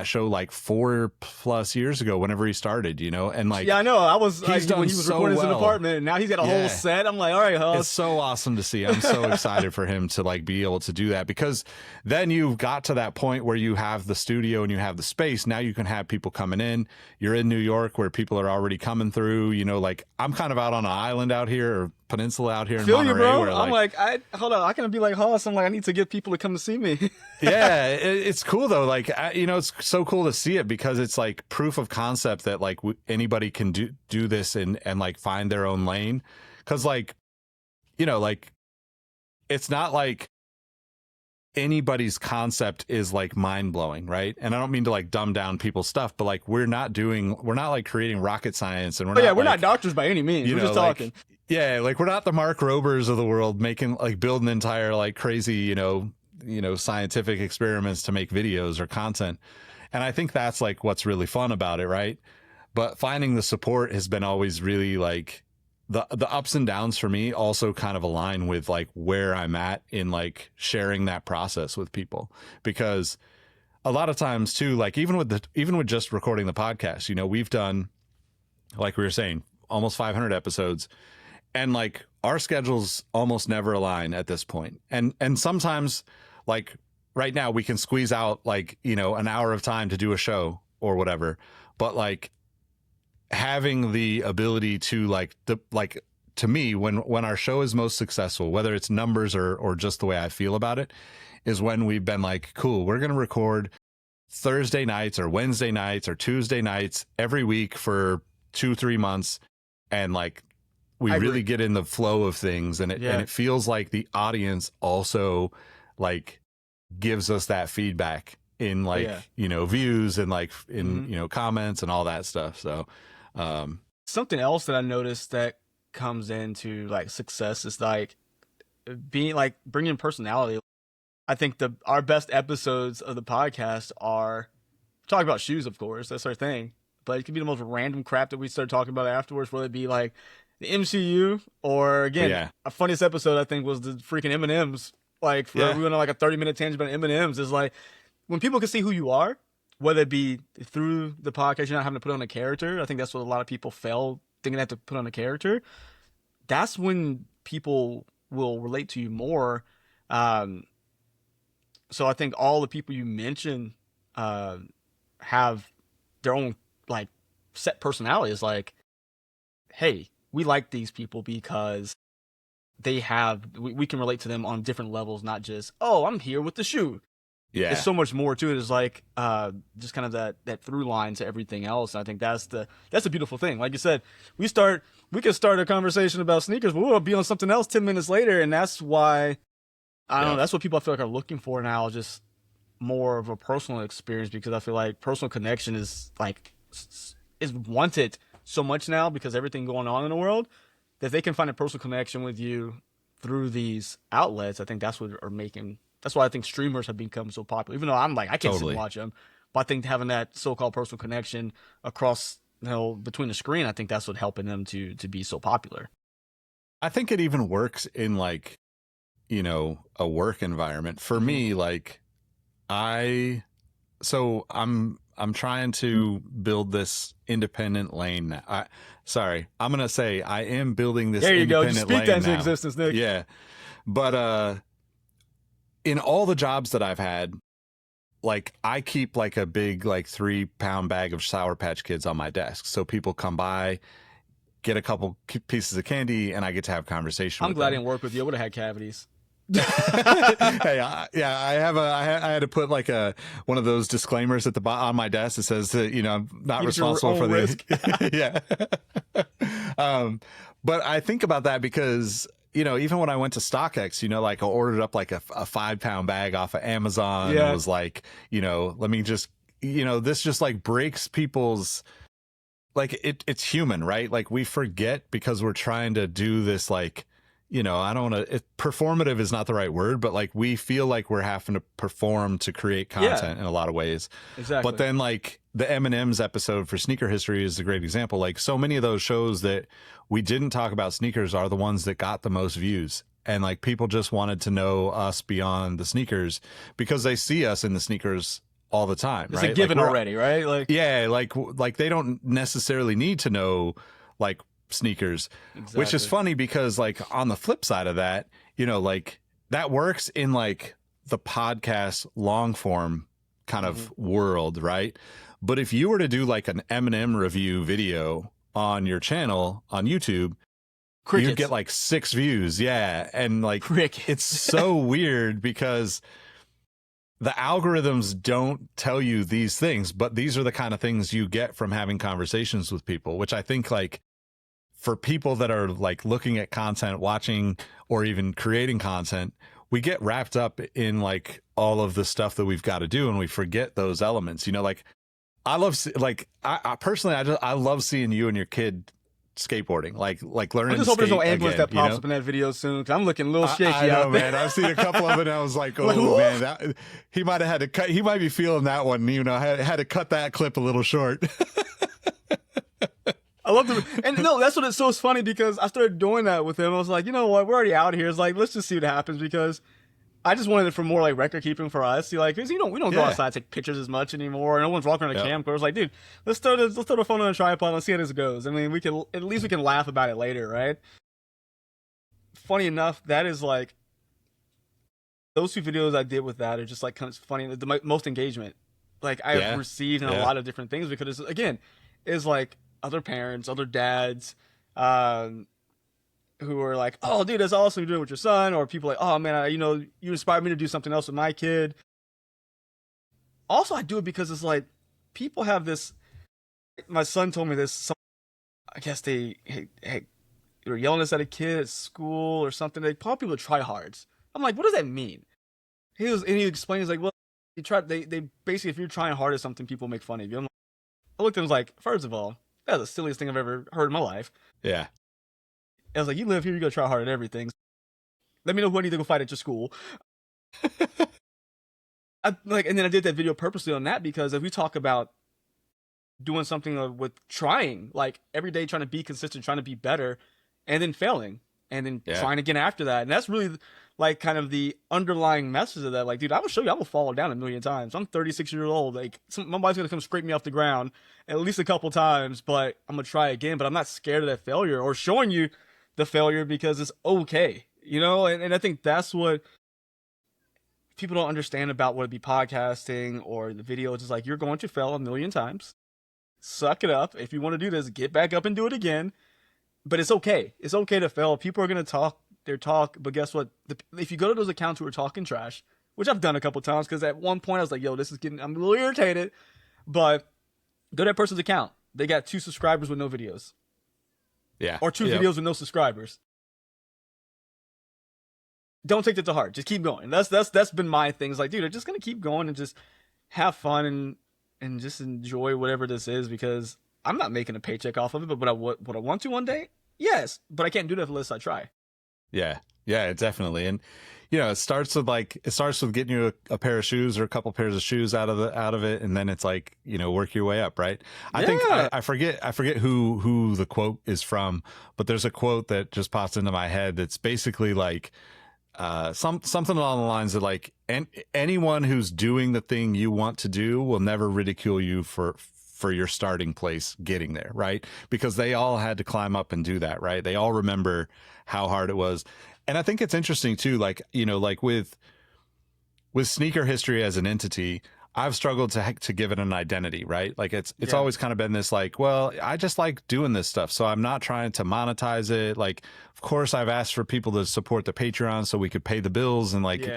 show like 4+ years ago whenever he started, and like, I know, I was like, when he was so recording his well. apartment, and now he's got a whole set. I'm like, all right, Haas. It's so awesome to see. I'm so excited for him to like be able to do that, because then you've got to that point where you have the studio and you have the space. Now you can have people coming in. You're in New York where people are already coming through, like I'm kind of out on an island out here, or peninsula out here in Monterey. You, bro. Where, I'm like, hold on, I can be like Haas. I'm like, I need to get people to come to see me. Yeah, it's cool though. Like, it's so cool to see it, because it's like proof of concept that like anybody can do this and like find their own lane. Because like, like it's not like anybody's concept is like mind blowing, right? And I don't mean to like dumb down people's stuff, but like we're not like creating rocket science, and we're not doctors by any means. We're just talking. Yeah, like we're not the Mark Robers of the world building entire like crazy, scientific experiments to make videos or content. And I think that's like what's really fun about it, right? But finding the support has been always really like the ups and downs for me also kind of align with like where I'm at in like sharing that process with people. Because a lot of times too, like even with just recording the podcast, we've done, like we were saying, almost 500 episodes. And like our schedules almost never align at this point. And sometimes like right now we can squeeze out like, an hour of time to do a show or whatever. But like having the ability to to me, when our show is most successful, whether it's numbers or just the way I feel about it, is when we've been like, cool, we're going to record Thursday nights or Wednesday nights or Tuesday nights every week for 2-3 months. And like, we really get in the flow of things, and it feels like the audience also like gives us that feedback in like, you know, views and like in, you know, comments and all that stuff. So, something else that I noticed that comes into like success is like being like bringing personality. I think our best episodes of the podcast are talking about shoes, of course, that's our thing, but it could be the most random crap that we start talking about afterwards, whether it be like the MCU or again, our funniest episode I think was the freaking M&Ms. Like we went on like a 30-minute tangent about M&Ms. Is like when people can see who you are, whether it be through the podcast, you're not having to put on a character. I think that's what a lot of people fail, thinking they have to put on a character. That's when people will relate to you more. So I think all the people you mentioned have their own like set personalities. Like, hey, we like these people because they have, we can relate to them on different levels, not just, oh, I'm here with the shoe. Yeah. There's so much more to it. It's like just kind of that through line to everything else. And I think that's the beautiful thing. Like you said, we could start a conversation about sneakers, but we'll be on something else 10 minutes later. And that's why, I don't know, that's what people I feel like are looking for now, just more of a personal experience, because I feel like personal connection is like, is wanted so much now because everything going on in the world, that they can find a personal connection with you through these outlets. I think that's what are making, that's why I think streamers have become so popular. Even though I'm like, I can't sit and watch them, but I think having that so-called personal connection across, you know, between the screen, I think that's what helping them to be so popular. I think it even works in like, you know, a work environment. For me, like I'm trying to build this independent lane now. I'm going to say I am building this independent lane now. There you go. You speak that into existence, Nick. Yeah. But in all the jobs that I've had, like I keep like a big like 3-pound bag of Sour Patch Kids on my desk. So people come by, get a couple pieces of candy, and I get to have conversation with them. I'm glad I didn't work with you. I would have had cavities. Hey, I had to put like one of those disclaimers at the bottom on my desk that says that, you know, I'm not responsible for risk. Yeah. But I think about that because, you know, even when I went to StockX, you know, like I ordered up like a 5-pound bag off of Amazon. And it was like, you know, let me just, you know, this just like breaks people's, like it's human, right? Like we forget because we're trying to do this, like, you know, I don't want to, performative is not the right word, but like we feel like we're having to perform to create content in a lot of ways. Exactly. But then like the M&M's episode for Sneaker History is a great example. Like so many of those shows that we didn't talk about sneakers are the ones that got the most views. And like people just wanted to know us beyond the sneakers because they see us in the sneakers all the time. It's right? a given like already, right? Like, yeah, like they don't necessarily need to know like sneakers, which is funny because like on the flip side of that, you know, like that works in like the podcast long form kind of world, right? But if you were to do like an M&M review video on your channel on YouTube, you'd get like 6 views. Yeah. And like it's so weird because the algorithms don't tell you these things, but these are the kind of things you get from having conversations with people, which I think like for people that are like looking at content, watching, or even creating content, we get wrapped up in like all of the stuff that we've got to do and we forget those elements. You know, like I love, like I personally, I love seeing you and your kid skateboarding, like learning. I just hope there's no ambulance that pops up in that video soon, because I'm looking a little shaky. I know, man. I've seen a couple of it and I was like, oh man, he might have had to cut. He might be feeling that one. You know, had to cut that clip a little short. I love the, and no, that's what it's so funny because I started doing that with him. I was like, you know what, we're already out here. It's like, let's just see what happens, because I just wanted it for more like record keeping for us. See, like, cause we don't go outside and take pictures as much anymore. No one's walking around a camcorder. It's like, dude, let's throw the phone on a tripod. Let's see how this goes. I mean, at least we can laugh about it later, right? Funny enough, that is like, those 2 videos I did with that are just like kind of funny. The most engagement, like I've received in a lot of different things, because it's, again, is like other parents, other dads, who are like, "Oh, dude, that's awesome you're doing with your son," or people like, "Oh man, you inspired me to do something else with my kid." Also, I do it because it's like people have this. My son told me this. I guess they were yelling this at a kid at school or something. They call people tryhards. I'm like, what does that mean? He explains like, well, they basically, if you're trying hard at something, people make fun of you. I looked at him and was like, first of all, that's the silliest thing I've ever heard in my life. Yeah. I was like, you live here, you gotta try hard at everything. Let me know who I need to go fight at your school. And then I did that video purposely on that because if we talk about doing something with trying, like every day trying to be consistent, trying to be better, and then failing, and then trying again after that. And that's really like kind of the underlying message of that. Like, dude, I will show you, I will fall down a million times. I'm 36 years old. Like, my body's gonna come scrape me off the ground at least a couple times, but I'm gonna try again. But I'm not scared of that failure or showing you the failure because it's okay, And I think that's what people don't understand about whether it be podcasting or the video. It's just like, you're going to fail a million times. Suck it up. If you want to do this, get back up and do it again. But it's okay. It's okay to fail. People are going to talk their talk, but guess what? If you go to those accounts who are talking trash, which I've done a couple times, because at one point I was like, yo, I'm a little irritated, but go to that person's account. They got 2 subscribers with no videos. Yeah. Or 2 videos with no subscribers. Don't take that to heart. Just keep going. That's been my thing. It's like, dude, I'm just going to keep going and just have fun and just enjoy whatever this is, because I'm not making a paycheck off of it, but would I want to one day? Yes, but I can't do that unless I try. Yeah, definitely. And it starts with getting you a pair of shoes or a couple pairs of shoes out of it, and then it's like, work your way up, right? I think I forget who the quote is from, but there's a quote that just pops into my head that's basically like something along the lines of like, anyone who's doing the thing you want to do will never ridicule you for your starting place getting there, right? Because they all had to climb up and do that, right? They all remember how hard it was. And I think it's interesting too, like, like with sneaker history as an entity, I've struggled to give it an identity, right? Like it's always kind of been this like, well, I just like doing this stuff, so I'm not trying to monetize it. Like, of course, I've asked for people to support the Patreon so we could pay the bills, and like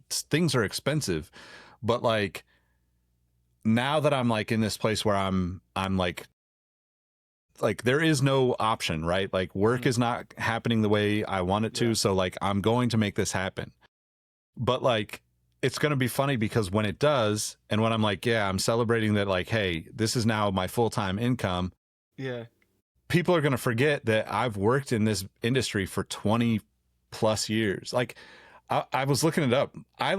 things are expensive, but like now that I'm like in this place where I'm like there is no option, right? Like work is not happening the way I want it to, so like I'm going to make this happen. But like it's going to be funny because when it does, and when I'm like, I'm celebrating that, like, hey, this is now my full-time income. Yeah. People are going to forget that I've worked in this industry for 20 plus years. Like I was looking it up. I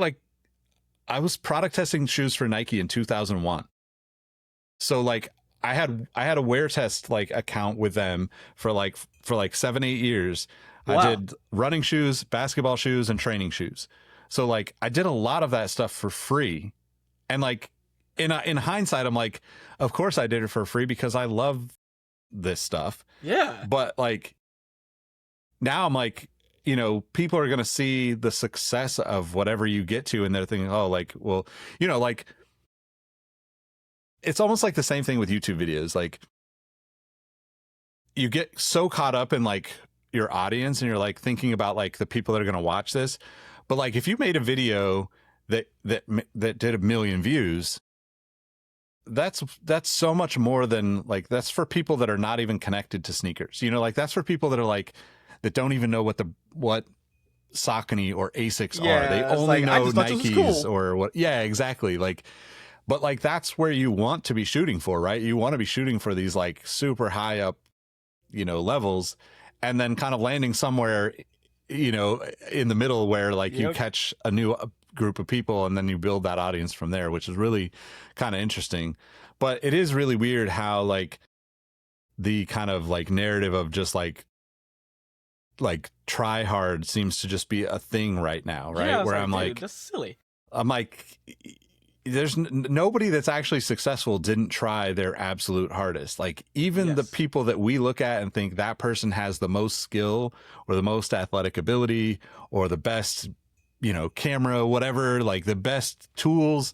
was product testing shoes for Nike in 2001. So like I had a wear test like account with them for 7-8 years. Wow. I did running shoes, basketball shoes, and training shoes. So like I did a lot of that stuff for free. And like in hindsight, I'm like, of course I did it for free because I love this stuff. Yeah. But like now I'm like, people are going to see the success of whatever you get to, and they're thinking, oh, like, well, like it's almost like the same thing with YouTube videos. Like you get so caught up in like your audience, and you're like thinking about like the people that are going to watch this. But like if you made a video that did 1 million views, that's so much more than like, that's for people that are not even connected to sneakers. Like that's for people that are like, that don't even know what Saucony or Asics are. They only know Nikes or what. Yeah, exactly. Like, but like that's where you want to be shooting for, right? You want to be shooting for these like super high up, levels, and then kind of landing somewhere, in the middle where like you catch a new group of people, and then you build that audience from there, which is really kind of interesting. But it is really weird how like the kind of like narrative of just like try hard seems to just be a thing right now, right? Yeah, where like, I'm dude, like, that's silly. I'm like, there's nobody that's actually successful didn't try their absolute hardest. Like even the people that we look at and think that person has the most skill or the most athletic ability or the best, camera, whatever, like the best tools,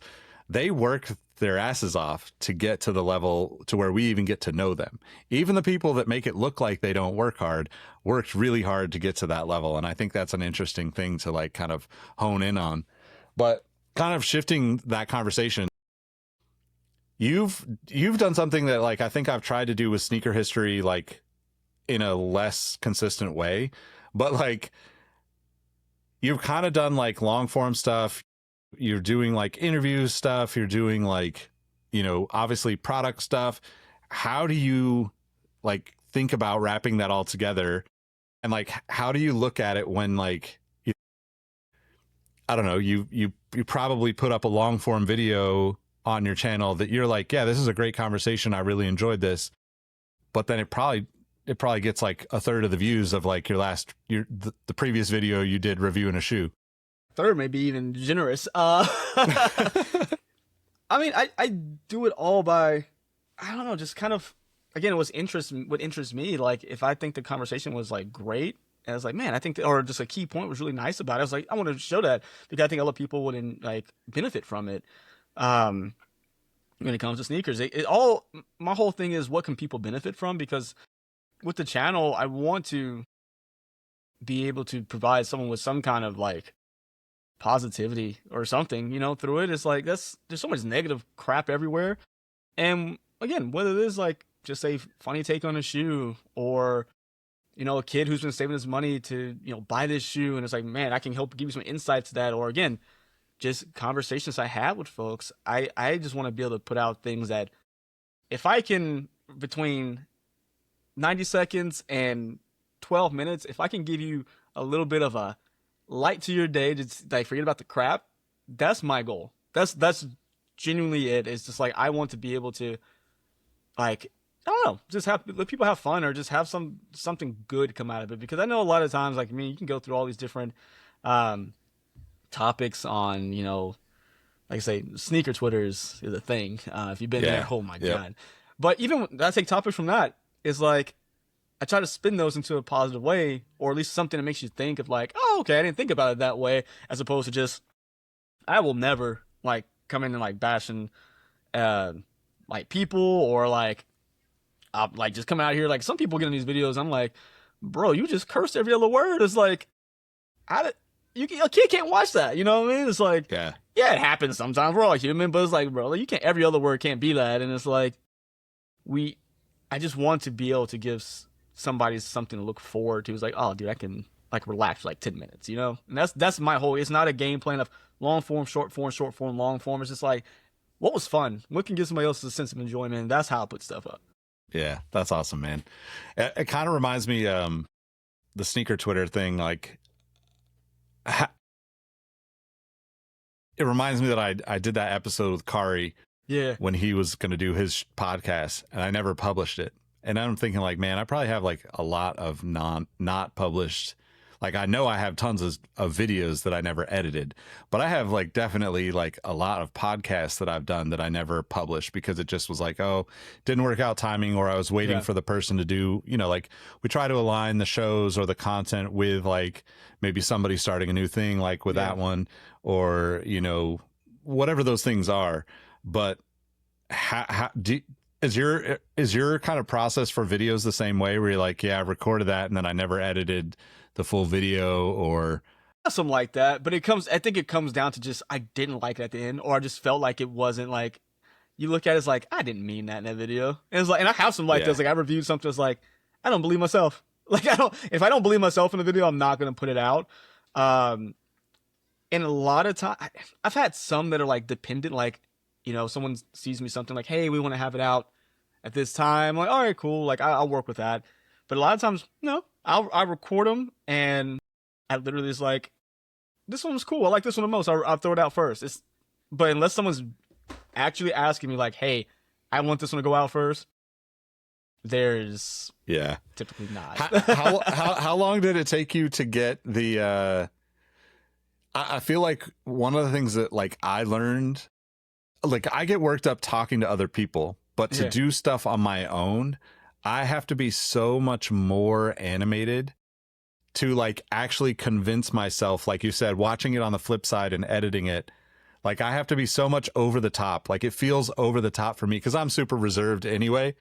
they work their asses off to get to the level to where we even get to know them. Even the people that make it look like they don't work hard worked really hard to get to that level. And I think that's an interesting thing to like kind of hone in on. But kind of shifting that conversation, you've done something that like I think I've tried to do with sneaker history, like in a less consistent way, but like you've kind of done like long form stuff. You're doing like interview stuff. You're doing like, you know, obviously product stuff. How do you like think about wrapping that all together? And like, how do you look at it when like, I don't know, you probably put up a long form video on your channel that you're like, yeah, this is a great conversation. I really enjoyed this. But then it probably gets like a third of the views of like the previous video you did reviewing a shoe. Third, maybe even generous. I mean, I do it all by, I don't know, just kind of, again, what interests me, like if I think the conversation was like great, and I was like, man, I think, or just a key point was really nice about it. I was like, I want to show that because I think other people would like benefit from it. When it comes to sneakers, my whole thing is what can people benefit from? Because with the channel, I want to be able to provide someone with some kind of like positivity or something, you know, through it. It's like there's so much negative crap everywhere. And again, whether it is like just a funny take on a shoe, or you know, a kid who's been saving his money to, you know, buy this shoe, and it's like, man, I can help give you some insights to that, or again, just conversations I have with folks. I just want to be able to put out things that if I can, between 90 seconds and 12 minutes, if I can give you a little bit of a light to your day, just like forget about the crap, that's my goal. That's genuinely it. It's just like I want to be able to, like, I don't know, just let people have fun, or just have something good come out of it. Because I know a lot of times, like, I mean, you can go through all these different topics on, you know, like I say, sneaker Twitters is a thing. If you've been there, oh my God. But even when I take topics from that, it's like I try to spin those into a positive way, or at least something that makes you think of like, oh, okay, I didn't think about it that way, as opposed to just, I will never like come in and like bashing like people, or like just come out here, like some people get in these videos, I'm like, bro, you just cursed every other word. It's like, a kid can't watch that, you know what I mean? It's like, yeah, it happens sometimes, we're all human, but it's like, bro, you can't, every other word can't be that. And it's like, I just want to be able to give somebody something to look forward to. It's like, oh dude, I can like relax for like 10 minutes, you know? And that's my whole, it's not a game plan of long form, short form, long form. It's just like, what was fun? What can give somebody else a sense of enjoyment? And that's how I put stuff up. Yeah, that's awesome, man. It kind of reminds me, the sneaker Twitter thing, like, it reminds me that I did that episode with Kari, when he was going to do his podcast, and I never published it. And I'm thinking like, man, I probably have like a lot of not published. Like, I know I have tons of videos that I never edited, but I have like definitely like a lot of podcasts that I've done that I never published because it just was like, oh, didn't work out timing, or I was waiting for the person to do, you know, like we try to align the shows or the content with like maybe somebody starting a new thing, like with that one, or, you know, whatever those things are. But is your kind of process for videos the same way, where you're like, yeah, I recorded that and then I never edited the full video, or something like that? But I think it comes down to just, I didn't like it at the end, or I just felt like it wasn't like, you look at it as like, I didn't mean that in that video. And it's like, and I have some like this, like I reviewed something that's like, I don't believe myself. Like, if I don't believe myself in the video, I'm not going to put it out. And a lot of time I've had some that are like dependent, like, you know, someone sees me something like, hey, we want to have it out at this time. I'm like, all right, cool. Like I'll work with that. But a lot of times, no, I'll record them, and I literally is like, this one's cool. I like this one the most. I'll throw it out first. But unless someone's actually asking me like, hey, I want this one to go out first, there's typically not. How long did it take you to get the? I feel like one of the things that like I learned, like I get worked up talking to other people, but to do stuff on my own, I have to be so much more animated to like actually convince myself, like you said, watching it on the flip side and editing it. Like I have to be so much over the top. Like it feels over the top for me because I'm super reserved anyway.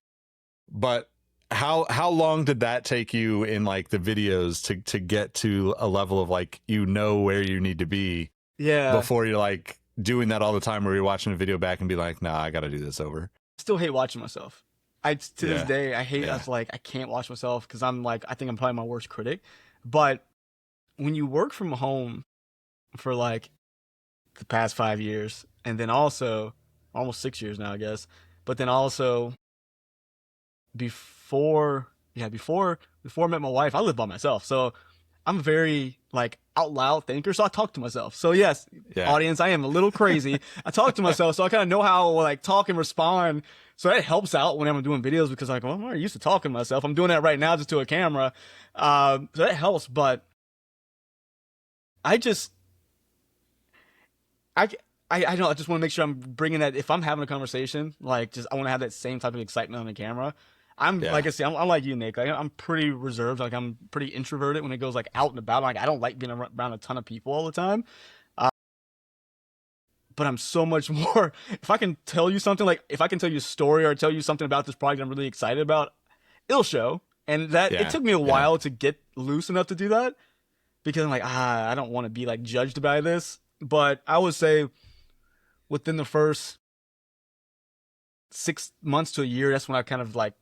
But how long did that take you in like the videos to get to a level of like, you know, where you need to be before you're like doing that all the time where you're watching a video back and be like, nah, I got to do this over. I still hate watching myself. To this day, I hate, I was like, I can't watch myself because I'm like, I think I'm probably my worst critic. But when you work from home for like the past 5 years, and then also almost 6 years now, I guess, but then also before I met my wife, I lived by myself. So I'm a very like out loud thinker. So I talk to myself. So yes, audience, I am a little crazy. I talk to myself. So I kind of know how to like talk and respond. So that helps out when I'm doing videos because like, well, I'm already used to talking to myself. I'm doing that right now just to a camera. So that helps. But I just don't know. I just want to make sure I'm bringing that. If I'm having a conversation, like just I want to have that same type of excitement on the camera. Like I say, I'm like you, Nick. Like, I'm pretty reserved. Like I'm pretty introverted when it goes like out and about. Like I don't like being around a ton of people all the time. But I'm so much more. If I can tell you something, like if I can tell you a story or tell you something about this project I'm really excited about, it'll show. And that it took me a while to get loose enough to do that because I'm like, I don't want to be like judged by this. But I would say within the first 6 months to a year, that's when I kind of like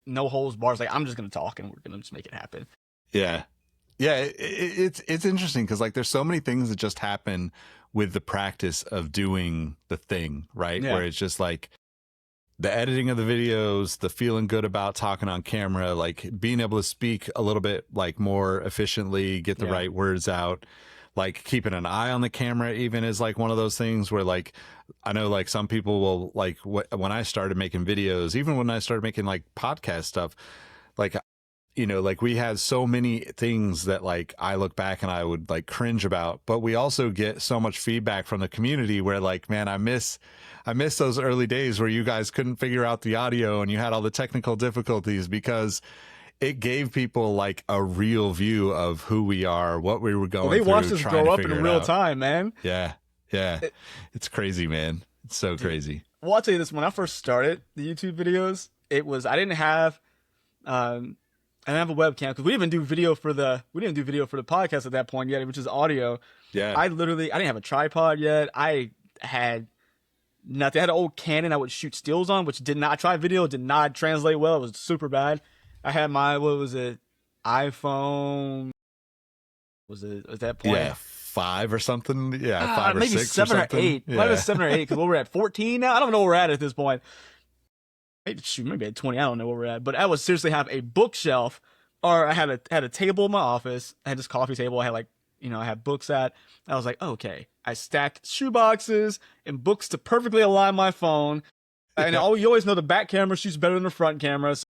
no holds bars. Like I'm just gonna talk and we're gonna just make it happen. Yeah, it's interesting because like there's so many things that just happen with the practice of doing the thing, right? Where it's just like the editing of the videos, the feeling good about talking on camera, like being able to speak a little bit like more efficiently, get the right words out. Like keeping an eye on the camera even is like one of those things where like, I know like some people will like when I started making videos, even when I started making like podcast stuff, like, you know, like we had so many things that like I look back and I would like cringe about, but we also get so much feedback from the community where like, man, I miss those early days where you guys couldn't figure out the audio and you had all the technical difficulties because it gave people like a real view of who we are, what we were going through. They watched us grow up in real time, man. Yeah. It's crazy, man. It's so crazy. Well, I'll tell you this. When I first started the YouTube videos, I didn't have a webcam because we didn't do video for the podcast at that point yet, which is audio. Yeah. I didn't have a tripod yet. I had nothing. I had an old Canon I would shoot stills on, which did not try video, did not translate well. It was super bad. I had my, iPhone, at that point? Yeah, 5 or something. Yeah, 5 or maybe 6 7 or 8. Yeah. Might have 7 or 8 because we're at 14 now. I don't know where we're at this point. Maybe at 20. I don't know where we're at. But I would seriously have a bookshelf, or I had a table in my office. I had this coffee table. I had I had books at. I was like, okay. I stacked shoe boxes and books to perfectly align my phone. And you always know the back camera shoots better than the front camera. So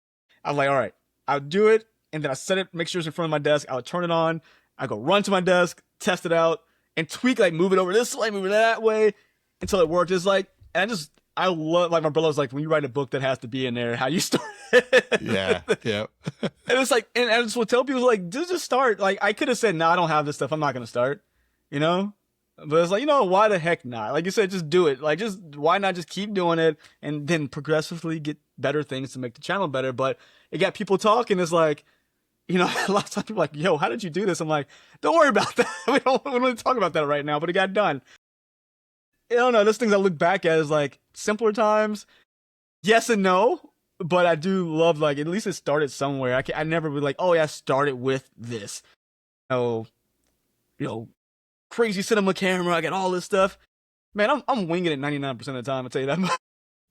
I was like, all right, I'll do it. And then I set it, make sure it's in front of my desk. I would turn it on. I go run to my desk, test it out, and tweak, like move it over this way, move it that way until it worked. It's like, and I love, like my brother was like, when you write a book that has to be in there, how you start it. Yeah. And it's like, and I just would tell people like, just start. Like I could have said, no, I don't have this stuff. I'm not going to start, but it's like, why the heck not? Like you said, just do it. Like why not just keep doing it and then progressively get better things to make the channel better. But it got people talking. It's like, a lot of times people are like, yo, how did you do this? I'm like, don't worry about that. we don't want to talk about that right now, but it got done. I don't know. Those things I look back at is like simpler times. Yes and no, but I do love, like, at least it started somewhere. I never would like, oh yeah, I started with this. Crazy cinema camera. I got all this stuff. Man, I'm winging it 99% of the time. I'll tell you that much.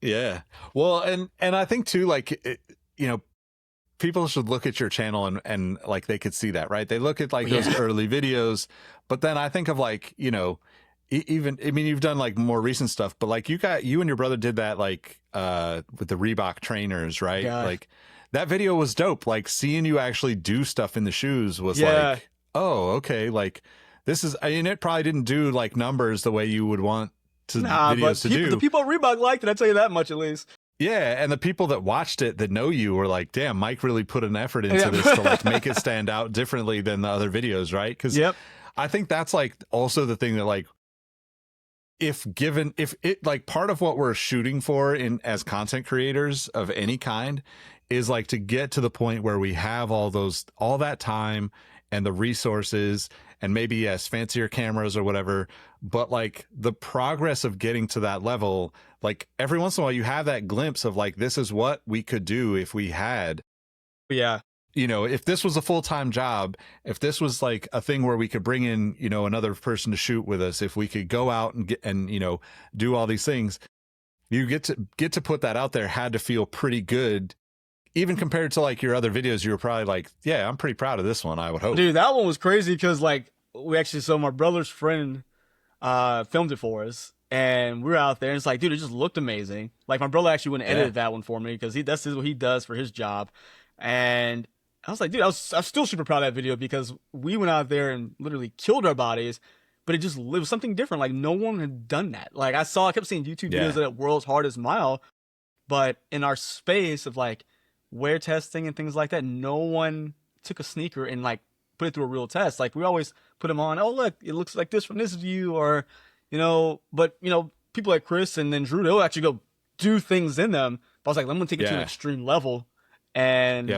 Yeah. Well, and I think too, like, people should look at your channel and like they could see that, right? They look at like those early videos, but then I think of like, even, I mean, you've done like more recent stuff, but like you and your brother did that like with the Reebok trainers, right? Yeah. Like that video was dope. Like seeing you actually do stuff in the shoes was like, oh, okay. Like this is, I mean, it probably didn't do like numbers the way you would want videos to do. The people at Reebok liked it. I'll tell you that much at least. Yeah, and the people that watched it that know you were like, damn, Mike really put an effort into this to like make it stand out differently than the other videos, right? Because I think that's like also the thing that like, if it like part of what we're shooting for in as content creators of any kind is like to get to the point where we have all that time and the resources and maybe yes fancier cameras or whatever, but like the progress of getting to that level, like every once in a while you have that glimpse of like this is what we could do if we had, Yeah. you know, if this was a full-time job, if this was like a thing where we could bring in, you know, another person to shoot with us, if we could go out and get and, you know, do all these things, you get to put that out there had to feel pretty good, even compared to like your other videos. You were probably like, yeah, I'm pretty proud of this one, I would hope. Dude, that one was crazy because like we actually saw my brother's friend filmed it for us, and we were out there, and it's like, dude, it just looked amazing. Like my brother actually went and edited that one for me because that's what he does for his job, and I was like, dude, I'm still super proud of that video because we went out there and literally killed our bodies, but it was something different. Like no one had done that. Like I kept seeing YouTube videos of that world's hardest mile, but in our space of like wear testing and things like that, no one took a sneaker and like put it through a real test. Like we always put them on. Oh look, it looks like this from this view, or you know. But you know, people like Chris and then Drew, they'll actually go do things in them. But I was like, I'm gonna take it to an extreme level and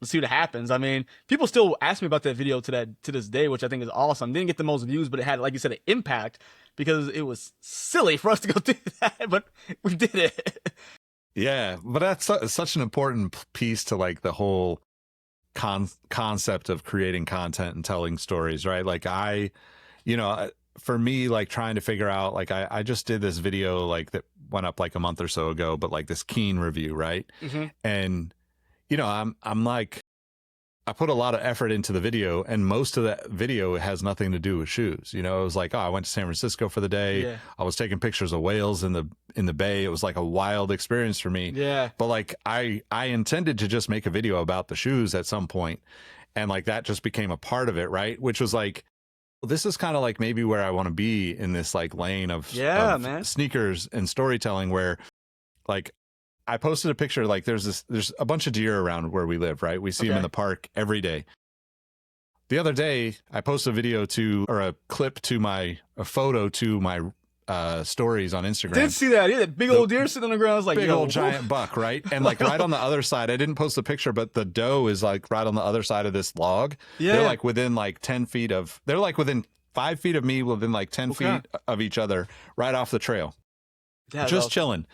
let's see what happens. I mean, people still ask me about that video to this day, which I think is awesome. Didn't get the most views, but it had, like you said, an impact because it was silly for us to go do that, but we did it. Yeah, but that's such an important piece to like the whole concept of creating content and telling stories, right? Like you know, for me, like trying to figure out, like I just did this video like that went up like a month or so ago, but like this Keen review, right? Mm-hmm. And you know, I'm like, I put a lot of effort into the video, and most of that video has nothing to do with shoes. You know, it was like, oh, I went to San Francisco for the day. Yeah. I was taking pictures of whales in the bay. It was like a wild experience for me. Yeah. But like, I intended to just make a video about the shoes at some point, and like that just became a part of it, right? Which was like, well, this is kind of like maybe where I want to be in this like lane of sneakers and storytelling, where like I posted a picture, like there's a bunch of deer around where we live, right? We see them in the park every day. The other day, I posted a clip to a photo to my stories on Instagram. Did see that? Yeah, that big old deer sitting on the ground. I was like, big old giant buck, right? And like right on the other side, I didn't post the picture, but the doe is like right on the other side of this log. Yeah. They're like within like 10 feet they're like within 5 feet of me, within like 10 feet of each other, right off the trail. Yeah, just chilling.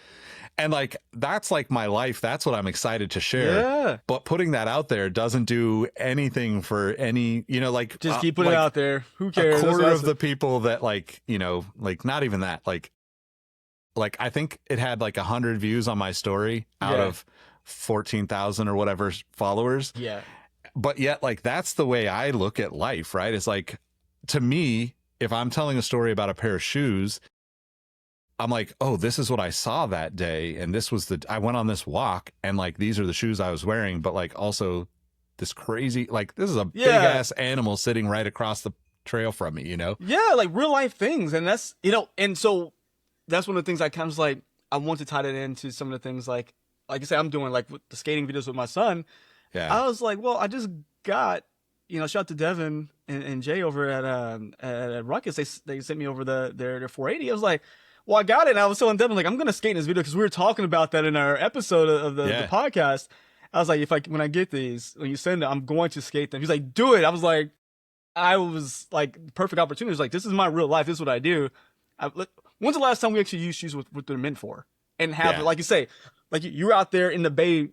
And like, that's like my life. That's what I'm excited to share. Yeah. But putting that out there doesn't do anything for any, you know, like just keep putting it out there. Who cares? A quarter of the people that like, you know, like not even that, like I think it had like 100 views on my story out of 14,000 or whatever followers. Yeah. But yet like, that's the way I look at life, right? It's like, to me, if I'm telling a story about a pair of shoes, I'm like, oh, this is what I saw that day. And this was I went on this walk and like, these are the shoes I was wearing, but like also this crazy, like this is a big ass animal sitting right across the trail from me, you know? Yeah. Like real life things. And that's, you know, and so that's one of the things I kind of like, I want to tie that into some of the things like I said, I'm doing like with the skating videos with my son. Yeah. I was like, well, I just got, you know, shout out to Devin and Jay over at Ruckus. They sent me over their 480. I was like, well, I got it. And I was telling Devin, like, I'm going to skate in this video because we were talking about that in our episode of the podcast. I was like, when I get these, when you send them, I'm going to skate them. He's like, do it. I was like, perfect opportunity. It was like, this is my real life. This is what I do. When's the last time we actually used shoes what they're meant for? And have, like you say, like you're out there in the bay,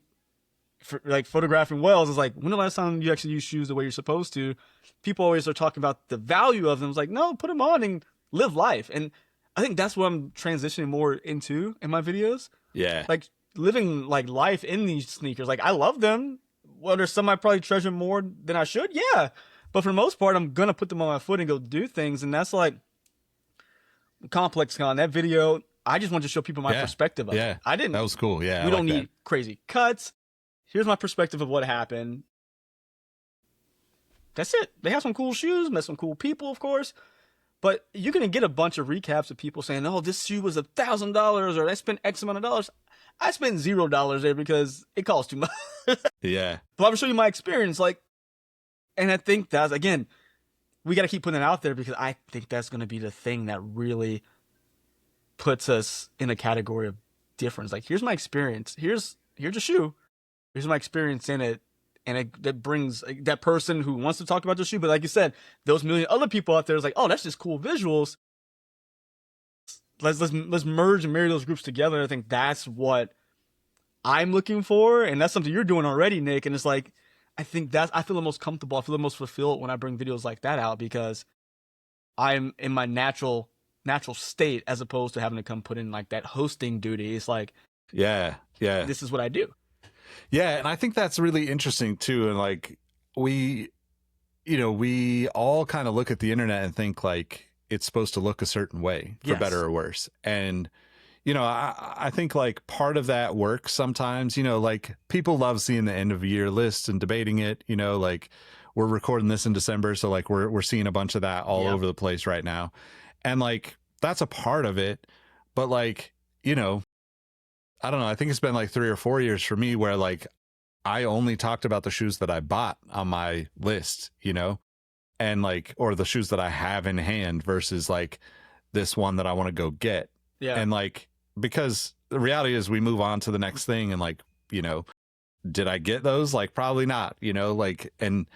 like photographing whales. It's like, when the last time you actually use shoes the way you're supposed to? People always are talking about the value of them. It's like, no, put them on and live life. And I think that's what I'm transitioning more into in my videos. Yeah. Like living like life in these sneakers. Like I love them. Well, there's some I probably treasure more than I should. Yeah. But for the most part, I'm going to put them on my foot and go do things. And that's like Complex Con, that video. I just want to show people my perspective of it. I didn't. That was cool. Yeah. We don't need crazy cuts. Here's my perspective of what happened. That's it. They have some cool shoes, met some cool people, of course. But you're going to get a bunch of recaps of people saying, oh, this shoe was $1,000 or I spent X amount of dollars. I spent $0 there because it costs too much. Yeah. But I'm going to show you my experience. Like, and I think that's, again, we got to keep putting it out there because I think that's going to be the thing that really puts us in a category of difference. Like, here's my experience. Here's a shoe. Here's my experience in it. And that brings that person who wants to talk about the shoe. But like you said, those million other people out there is like, oh, that's just cool visuals. Let's merge and marry those groups together. I think that's what I'm looking for. And that's something you're doing already, Nick. And it's like, I feel the most comfortable. I feel the most fulfilled when I bring videos like that out, because I'm in my natural state, as opposed to having to come put in like that hosting duty. It's like, yeah, this is what I do. Yeah, and I think that's really interesting too. And like we all kind of look at the internet and think like it's supposed to look a certain way, for better or worse. And I think like part of that works sometimes. Like people love seeing the end of year lists and debating it. Like we're recording this in December, so like we're seeing a bunch of that all over the place right now, and like that's a part of it. But like I don't know. I think it's been like 3 or 4 years for me where like I only talked about the shoes that I bought on my list, and like, or the shoes that I have in hand versus like this one that I want to go get. Yeah. And like, because the reality is we move on to the next thing, and like, did I get those? Like, probably not, like, and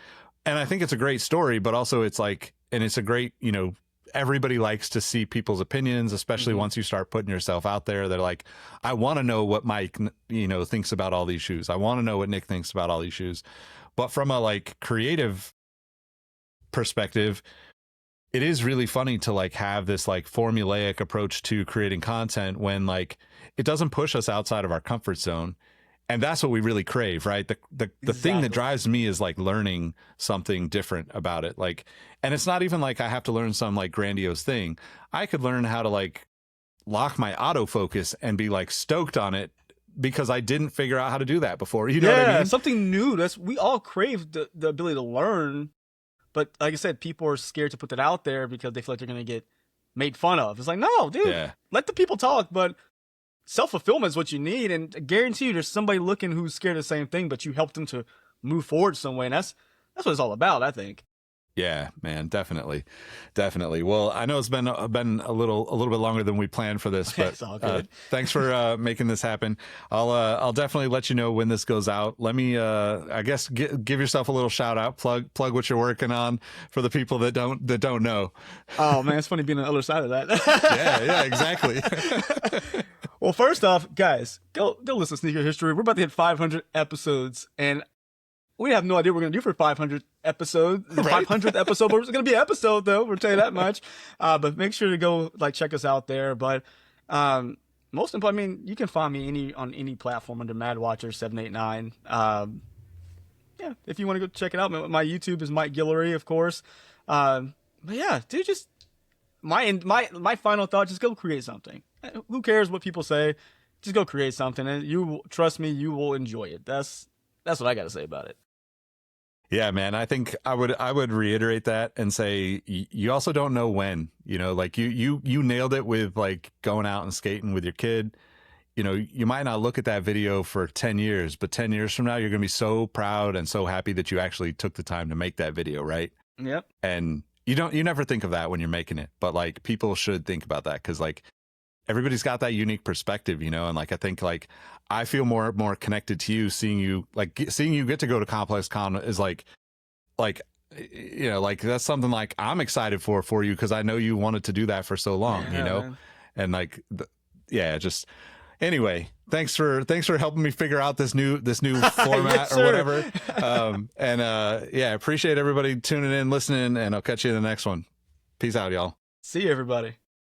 I think it's a great story, but also it's like, and it's a great, everybody likes to see people's opinions, especially once you start putting yourself out there. They're like, I want to know what Mike, thinks about all these shoes. I want to know what Nick thinks about all these shoes. But from a like creative perspective, it is really funny to like have this like formulaic approach to creating content when like it doesn't push us outside of our comfort zone. And that's what we really crave, right? The thing that drives me is like learning something different about it. Like, and it's not even like I have to learn some like grandiose thing. I could learn how to like lock my autofocus and be like stoked on it because I didn't figure out how to do that before. You know what I mean? Something new. We all crave the ability to learn. But like I said, people are scared to put that out there because they feel like they're going to get made fun of. It's like, no, dude, let the people talk. But self-fulfillment is what you need, and I guarantee you there's somebody looking who's scared of the same thing, but you help them to move forward some way, and that's what it's all about, I think. Yeah, man, definitely. Well, I know it's been a little bit longer than we planned for this, but it's all good. Thanks for making this happen. I'll definitely let you know when this goes out. Let me, I guess, give yourself a little shout out, plug what you're working on for the people that don't know. Oh man, it's funny being on the other side of that. Yeah, exactly. Well, first off, guys, go listen to Sneaker History. We're about to hit 500 episodes, and we have no idea what we're going to do for 500 episodes. The 500th episode, but it's going to be an episode, though. We'll tell you that much. But make sure to go check us out there. But most important, you can find me on any platform under MadWatcher789. Yeah, if you want to go check it out. My YouTube is Mike Guillory, of course. But yeah, dude, just my final thought: just go create something. Who cares what people say? Just go create something, and trust me, you will enjoy it. That's what I got to say about it. Yeah, man. I think I would reiterate that and say you also don't know when. Like you nailed it with like going out and skating with your kid. You might not look at that video for 10 years, but 10 years from now, you're going to be so proud and so happy that you actually took the time to make that video, right? Yep. And you never think of that when you're making it, but like people should think about that, because like everybody's got that unique perspective, and like I think like I feel more connected to you seeing you get to go to Complex Con is like that's something like I'm excited for you, because I know you wanted to do that for so long, man. And like just anyway, thanks for helping me figure out this new format yes, or whatever. Appreciate everybody tuning in, listening, and I'll catch you in the next one. Peace out, y'all. See you, everybody.